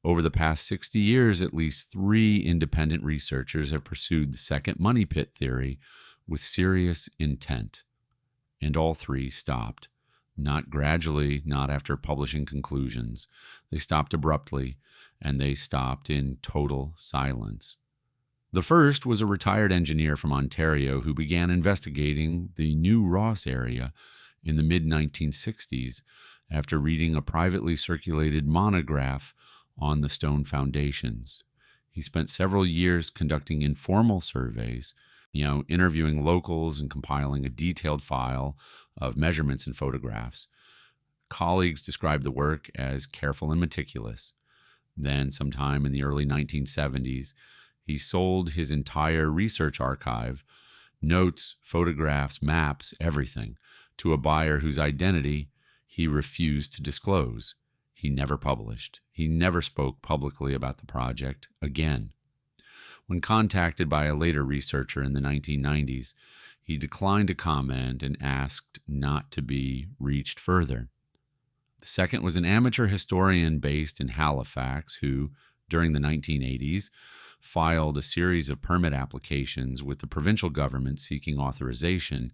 Over the past 60 years, at least 3 independent researchers have pursued the second money pit theory with serious intent, and all 3 stopped. Not gradually, not after publishing conclusions. They stopped abruptly, and they stopped in total silence. The first was a retired engineer from Ontario who began investigating the New Ross area in the mid-1960s after reading a privately circulated monograph on the stone foundations. He spent several years conducting informal surveys, interviewing locals and compiling a detailed file of measurements and photographs. Colleagues described the work as careful and meticulous. Then, sometime in the early 1970s, he sold his entire research archive, notes, photographs, maps, everything, to a buyer whose identity he refused to disclose. He never published. He never spoke publicly about the project again. When contacted by a later researcher in the 1990s, he declined to comment and asked not to be reached further. The second was an amateur historian based in Halifax who, during the 1980s, filed a series of permit applications with the provincial government seeking authorization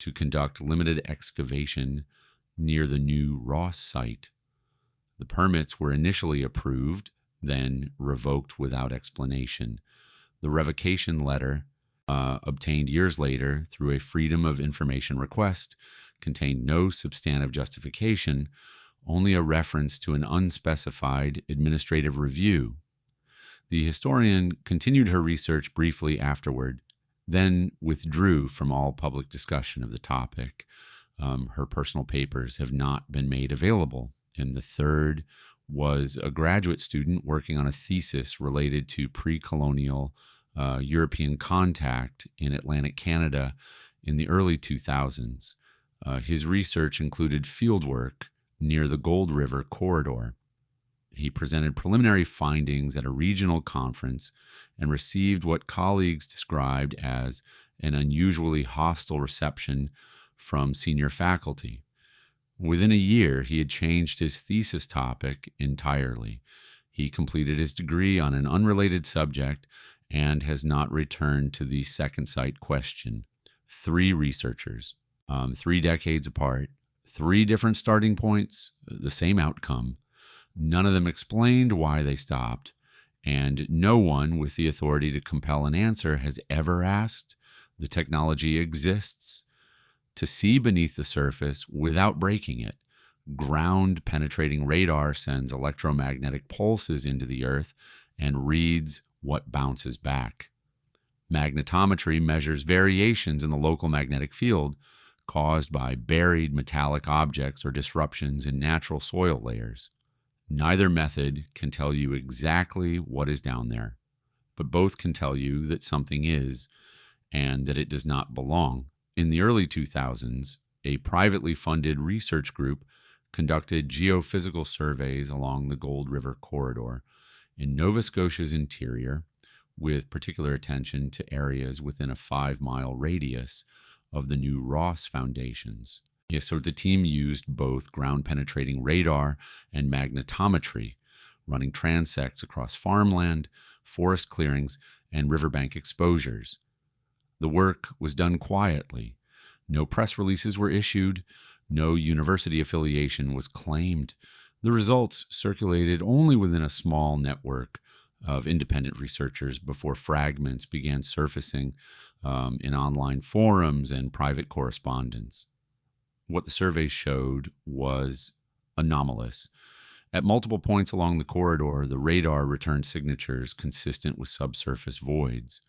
to conduct limited excavation near the new Ross site. The permits were initially approved, then revoked without explanation. The revocation letter obtained years later through a Freedom of Information request, contained no substantive justification, only a reference to an unspecified administrative review. The historian continued her research briefly afterward, then withdrew from all public discussion of the topic. Her personal papers have not been made available. And the third was a graduate student working on a thesis related to pre-colonial European contact in Atlantic Canada in the early 2000s. His research included fieldwork near the Gold River corridor. He presented preliminary findings at a regional conference and received what colleagues described as an unusually hostile reception from senior faculty. Within a year, he had changed his thesis topic entirely. He completed his degree on an unrelated subject and has not returned to the second site question. 3 researchers, 3 decades apart, 3 different starting points, the same outcome. None of them explained why they stopped, and no one with the authority to compel an answer has ever asked. The technology exists to see beneath the surface without breaking it. Ground-penetrating radar sends electromagnetic pulses into the earth and reads what bounces back. Magnetometry measures variations in the local magnetic field caused by buried metallic objects or disruptions in natural soil layers. Neither method can tell you exactly what is down there, but both can tell you that something is and that it does not belong. In the early 2000s, a privately funded research group conducted geophysical surveys along the Gold River corridor in Nova Scotia's interior, with particular attention to areas within a 5-mile radius of the new Ross foundations. So the team used both ground-penetrating radar and magnetometry, running transects across farmland, forest clearings, and riverbank exposures. The work was done quietly. No press releases were issued. No university affiliation was claimed. The results circulated only within a small network of independent researchers before fragments began surfacing in online forums and private correspondence. What the surveys showed was anomalous. At multiple points along the corridor, the radar returned signatures consistent with subsurface voids,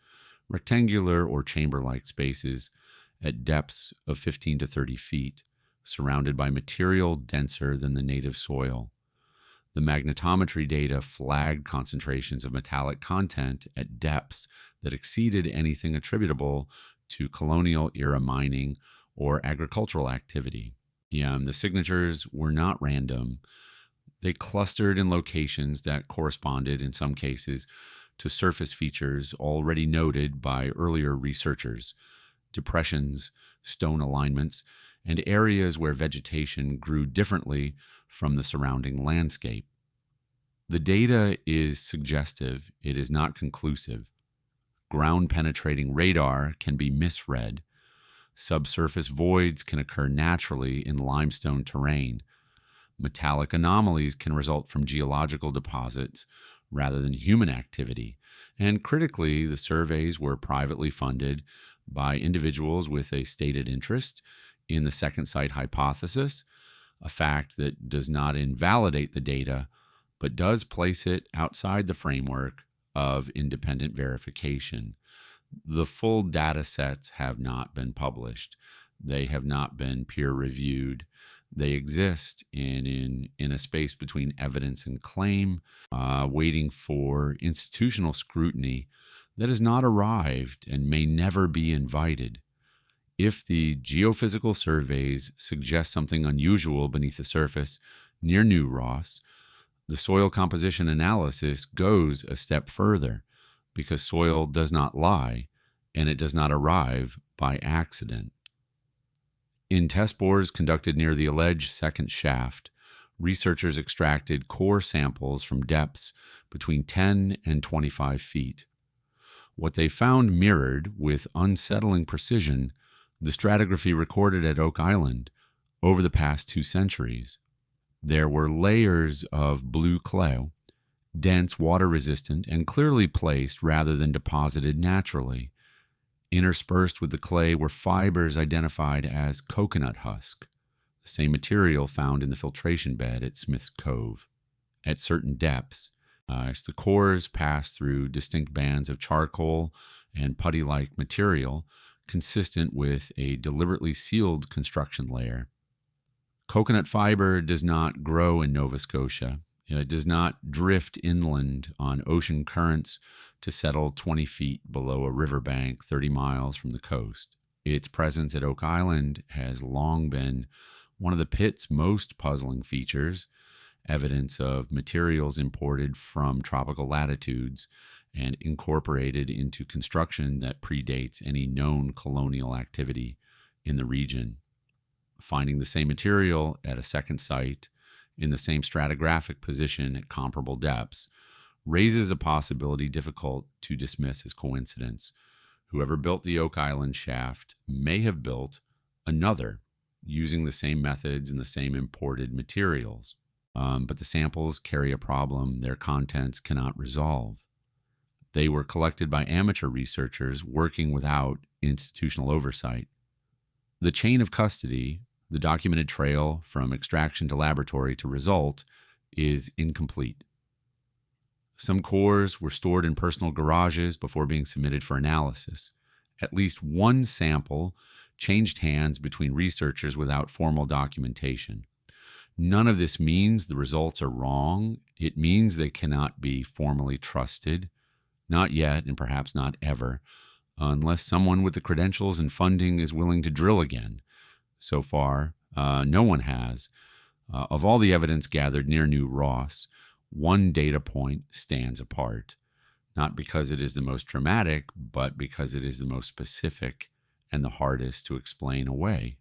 rectangular or chamber-like spaces at depths of 15 to 30 feet, surrounded by material denser than the native soil. The magnetometry data flagged concentrations of metallic content at depths that exceeded anything attributable to colonial-era mining or agricultural activity. The signatures were not random. They clustered in locations that corresponded, in some cases, to surface features already noted by earlier researchers: depressions, stone alignments, and areas where vegetation grew differently from the surrounding landscape. The data is suggestive. It is not conclusive. Ground-penetrating radar can be misread. Subsurface voids can occur naturally in limestone terrain. Metallic anomalies can result from geological deposits rather than human activity. And critically, the surveys were privately funded by individuals with a stated interest in the second site hypothesis, a fact that does not invalidate the data, but does place it outside the framework of independent verification. The full data sets have not been published. They have not been peer-reviewed. They exist in a space between evidence and claim, waiting for institutional scrutiny that has not arrived and may never be invited. If the geophysical surveys suggest something unusual beneath the surface near New Ross, the soil composition analysis goes a step further, because soil does not lie, and it does not arrive by accident. In test bores conducted near the alleged second shaft, researchers extracted core samples from depths between 10 and 25 feet. What they found mirrored, with unsettling precision, the stratigraphy recorded at Oak Island over the past 2 centuries. There were layers of blue clay, dense, water-resistant, and clearly placed rather than deposited naturally. Interspersed with the clay were fibers identified as coconut husk, the same material found in the filtration bed at Smith's Cove. At certain depths, as the cores pass through distinct bands of charcoal and putty-like material consistent with a deliberately sealed construction layer. Coconut fiber does not grow in Nova Scotia. It does not drift inland on ocean currents to settle 20 feet below a riverbank 30 miles from the coast. Its presence at Oak Island has long been one of the pit's most puzzling features, evidence of materials imported from tropical latitudes and incorporated into construction that predates any known colonial activity in the region. Finding the same material at a second site in the same stratigraphic position at comparable depths raises a possibility difficult to dismiss as coincidence. Whoever built the Oak Island shaft may have built another using the same methods and the same imported materials. But the samples carry a problem their contents cannot resolve. They were collected by amateur researchers working without institutional oversight. The chain of custody, the documented trail from extraction to laboratory to result, is incomplete. Some cores were stored in personal garages before being submitted for analysis. At least one sample changed hands between researchers without formal documentation. None of this means the results are wrong. It means they cannot be formally trusted, not yet and perhaps not ever, unless someone with the credentials and funding is willing to drill again. So far, no one has. Of all the evidence gathered near New Ross, one data point stands apart, not because it is the most dramatic, but because it is the most specific and the hardest to explain away.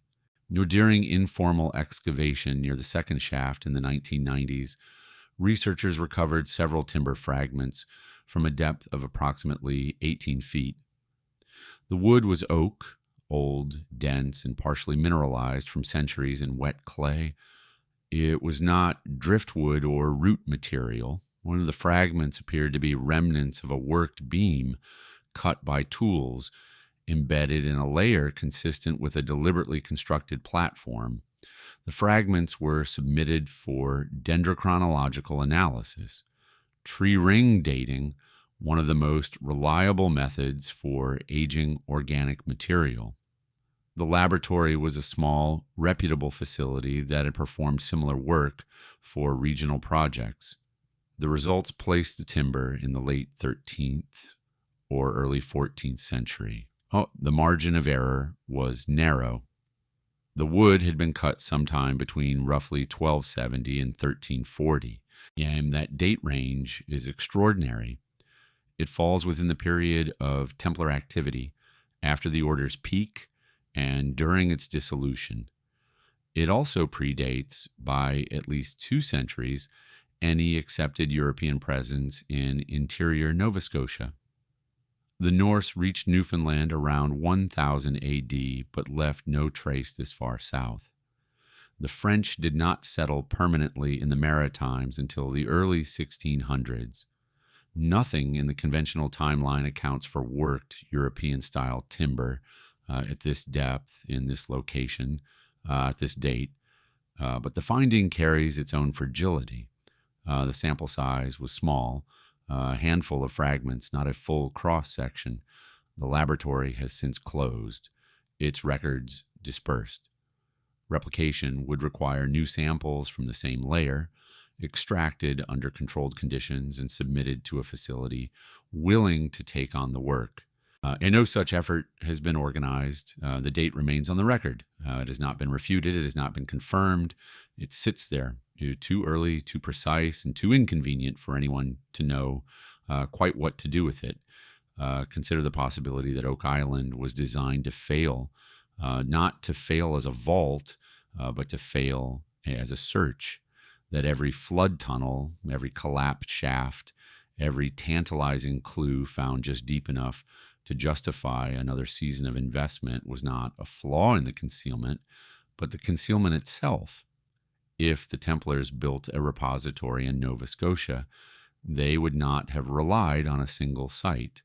During informal excavation near the second shaft in the 1990s, researchers recovered several timber fragments from a depth of approximately 18 feet. The wood was oak, old, dense, and partially mineralized from centuries in wet clay. It was not driftwood or root material. One of the fragments appeared to be remnants of a worked beam cut by tools, embedded in a layer consistent with a deliberately constructed platform. The fragments were submitted for dendrochronological analysis. Tree ring dating, one of the most reliable methods for aging organic material. The laboratory was a small, reputable facility that had performed similar work for regional projects. The results placed the timber in the late 13th or early 14th century. The margin of error was narrow. The wood had been cut sometime between roughly 1270 and 1340, and that date range is extraordinary. It falls within the period of Templar activity after the order's peak and during its dissolution. It also predates, by at least 2 centuries, any accepted European presence in interior Nova Scotia. The Norse reached Newfoundland around 1000 AD, but left no trace this far south. The French did not settle permanently in the Maritimes until the early 1600s. Nothing in the conventional timeline accounts for worked European-style timber at this depth, in this location, at this date, but the finding carries its own fragility. The sample size was small, a handful of fragments, not a full cross-section. The laboratory has since closed, its records dispersed. Replication would require new samples from the same layer, extracted under controlled conditions and submitted to a facility willing to take on the work. And no such effort has been organized. The date remains on the record. It has not been refuted. It has not been confirmed. It sits there, too early, too precise, and too inconvenient for anyone to know quite what to do with it. Consider the possibility that Oak Island was designed to fail, not to fail as a vault, but to fail as a search, that every flood tunnel, every collapsed shaft, every tantalizing clue found just deep enough to justify another season of investment was not a flaw in the concealment, but the concealment itself. If the Templars built a repository in Nova Scotia, they would not have relied on a single site.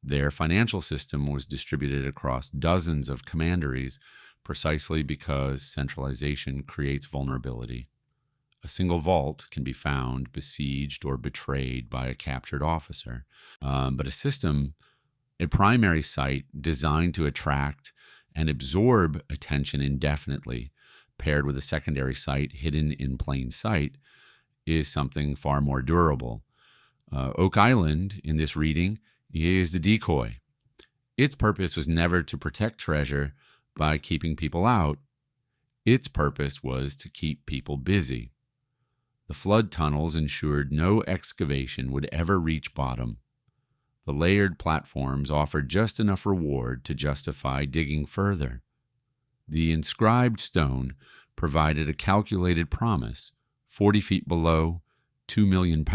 Their financial system was distributed across dozens of commanderies precisely because centralization creates vulnerability. A single vault can be found besieged or betrayed by a captured officer, but a primary site designed to attract and absorb attention indefinitely, paired with a secondary site hidden in plain sight, is something far more durable. Oak Island, in this reading, is the decoy. Its purpose was never to protect treasure by keeping people out. Its purpose was to keep people busy. The flood tunnels ensured no excavation would ever reach bottom. The layered platforms offered just enough reward to justify digging further. The inscribed stone provided a calculated promise, 40 feet below, £2 million,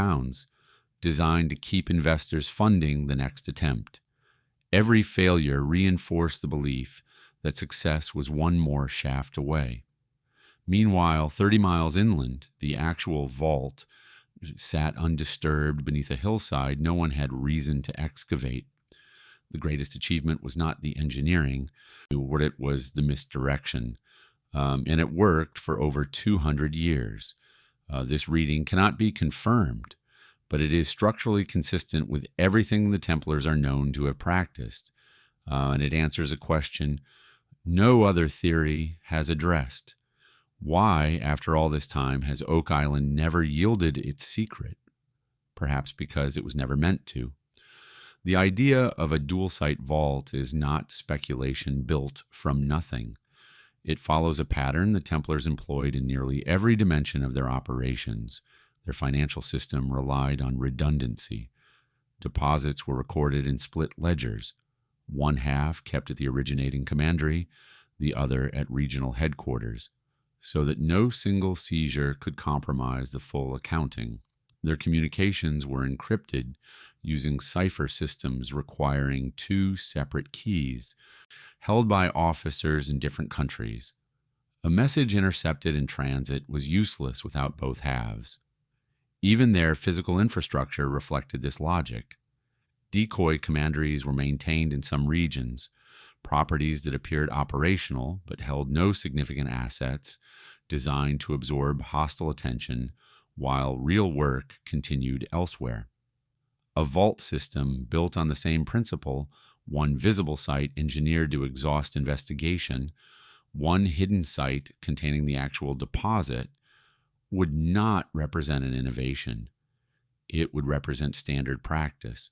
designed to keep investors funding the next attempt. Every failure reinforced the belief that success was one more shaft away. Meanwhile, 30 miles inland, the actual vault sat undisturbed beneath a hillside no one had reason to excavate. The greatest achievement was not the engineering, what it was the misdirection. And it worked for over 200 years. This reading cannot be confirmed, but it is structurally consistent with everything the Templars are known to have practiced. And it answers a question no other theory has addressed. Why, after all this time, has Oak Island never yielded its secret? Perhaps because it was never meant to. The idea of a dual-site vault is not speculation built from nothing. It follows a pattern the Templars employed in nearly every dimension of their operations. Their financial system relied on redundancy. Deposits were recorded in split ledgers, one half kept at the originating commandery, the other at regional headquarters, so that no single seizure could compromise the full accounting. Their communications were encrypted using cipher systems requiring two separate keys, held by officers in different countries. A message intercepted in transit was useless without both halves. Even their physical infrastructure reflected this logic. Decoy commanderies were maintained in some regions, properties that appeared operational but held no significant assets, designed to absorb hostile attention while real work continued elsewhere. A vault system built on the same principle, one visible site engineered to exhaust investigation, one hidden site containing the actual deposit, would not represent an innovation. It would represent standard practice,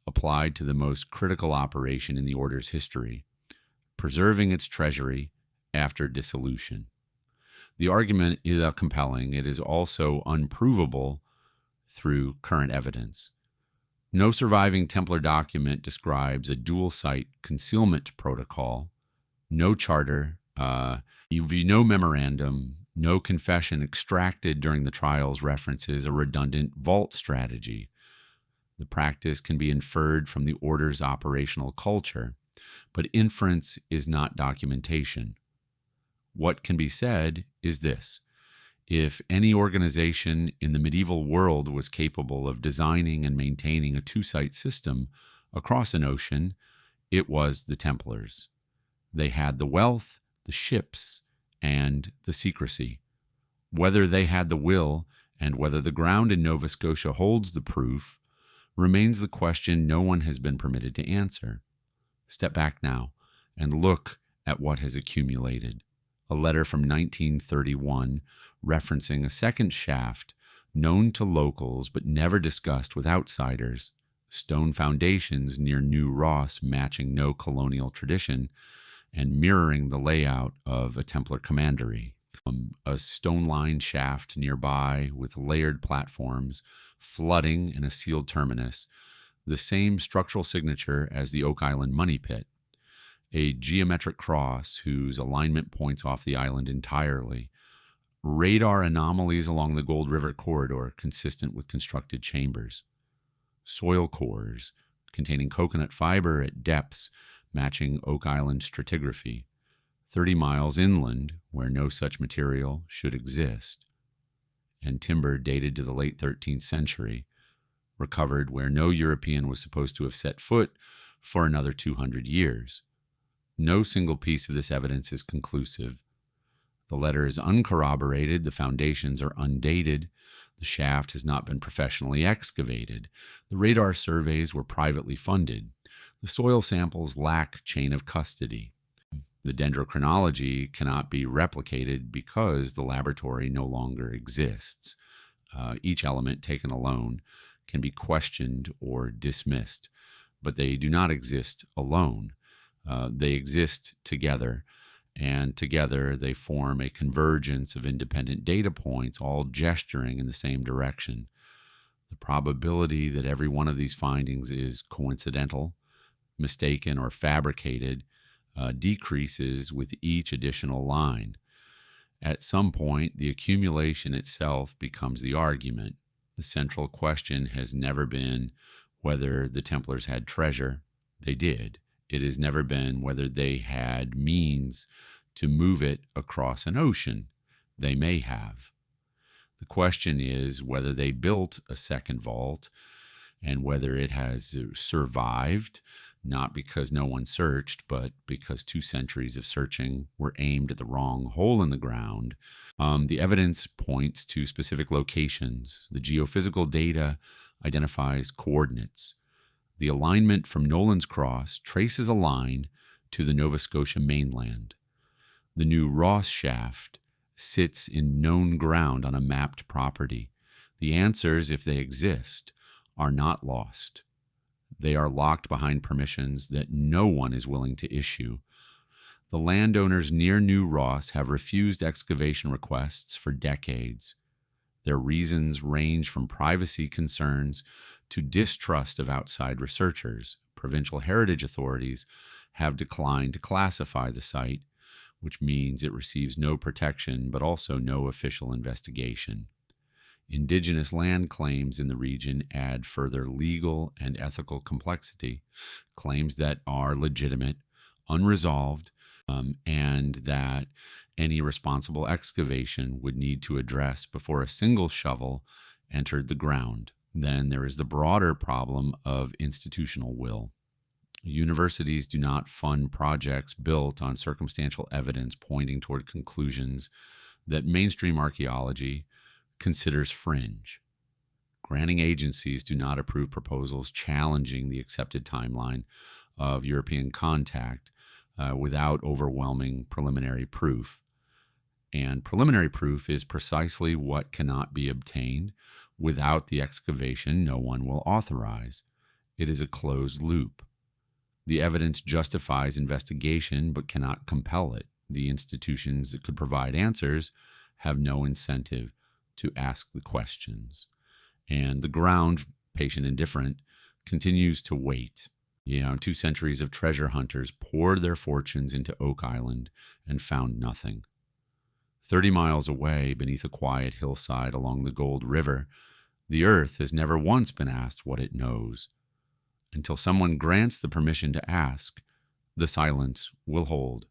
applied to the most critical operation in the Order's history, preserving its treasury after dissolution. The argument is compelling. It is also unprovable through current evidence. No surviving Templar document describes a dual-site concealment protocol, no charter, no memorandum, no confession extracted during the trials references a redundant vault strategy. The practice can be inferred from the Order's operational culture, but inference is not documentation. What can be said is this: if any organization in the medieval world was capable of designing and maintaining a two-site system across an ocean, it was the Templars. They had the wealth, the ships, and the secrecy. Whether they had the will, and whether the ground in Nova Scotia holds the proof, remains the question no one has been permitted to answer. Step back now and look at what has accumulated. A letter from 1931 referencing a second shaft known to locals but never discussed with outsiders, stone foundations near New Ross matching no colonial tradition and mirroring the layout of a Templar commandery. A stone-lined shaft nearby with layered platforms, flooding, and a sealed terminus, the same structural signature as the Oak Island money pit. A geometric cross whose alignment points off the island entirely. Radar anomalies along the Gold River corridor consistent with constructed chambers. Soil cores containing coconut fiber at depths matching Oak Island stratigraphy. 30 miles inland where no such material should exist. And timber dated to the late 13th century, recovered where no European was supposed to have set foot for another 200 years. No single piece of this evidence is conclusive. The letter is uncorroborated, the foundations are undated, the shaft has not been professionally excavated, the radar surveys were privately funded, the soil samples lack chain of custody. The dendrochronology cannot be replicated because the laboratory no longer exists. Each element taken alone can be questioned or dismissed, but they do not exist alone. They exist together, and together they form a convergence of independent data points, all gesturing in the same direction. The probability that every one of these findings is coincidental, mistaken, or fabricated decreases with each additional line. At some point, the accumulation itself becomes the argument. The central question has never been whether the Templars had treasure. They did. It has never been whether they had means to move it across an ocean. They may have. The question is whether they built a second vault and whether it has survived, not because no one searched, but because 2 centuries of searching were aimed at the wrong hole in the ground. The evidence points to specific locations. The geophysical data identifies coordinates. The alignment from Nolan's Cross traces a line to the Nova Scotia mainland. The new Ross shaft sits in known ground on a mapped property. The answers, if they exist, are not lost. They are locked behind permissions that no one is willing to issue. The landowners near New Ross have refused excavation requests for decades. Their reasons range from privacy concerns to distrust of outside researchers. Provincial heritage authorities have declined to classify the site, which means it receives no protection but also no official investigation. Indigenous land claims in the region add further legal and ethical complexity, claims that are legitimate, unresolved, and that any responsible excavation would need to address before a single shovel entered the ground. Then there is the broader problem of institutional will. Universities do not fund projects built on circumstantial evidence pointing toward conclusions that mainstream archaeology considers fringe. Granting agencies do not approve proposals challenging the accepted timeline of European contact without overwhelming preliminary proof. And preliminary proof is precisely what cannot be obtained without the excavation no one will authorize. It is a closed loop. The evidence justifies investigation but cannot compel it. The institutions that could provide answers have no incentive to ask the questions. And the ground, patient indifferent, continues to wait. 2 centuries of treasure hunters poured their fortunes into Oak Island and found nothing. 30 miles away, beneath a quiet hillside along the Gold River, the earth has never once been asked what it knows. Until someone grants the permission to ask, the silence will hold.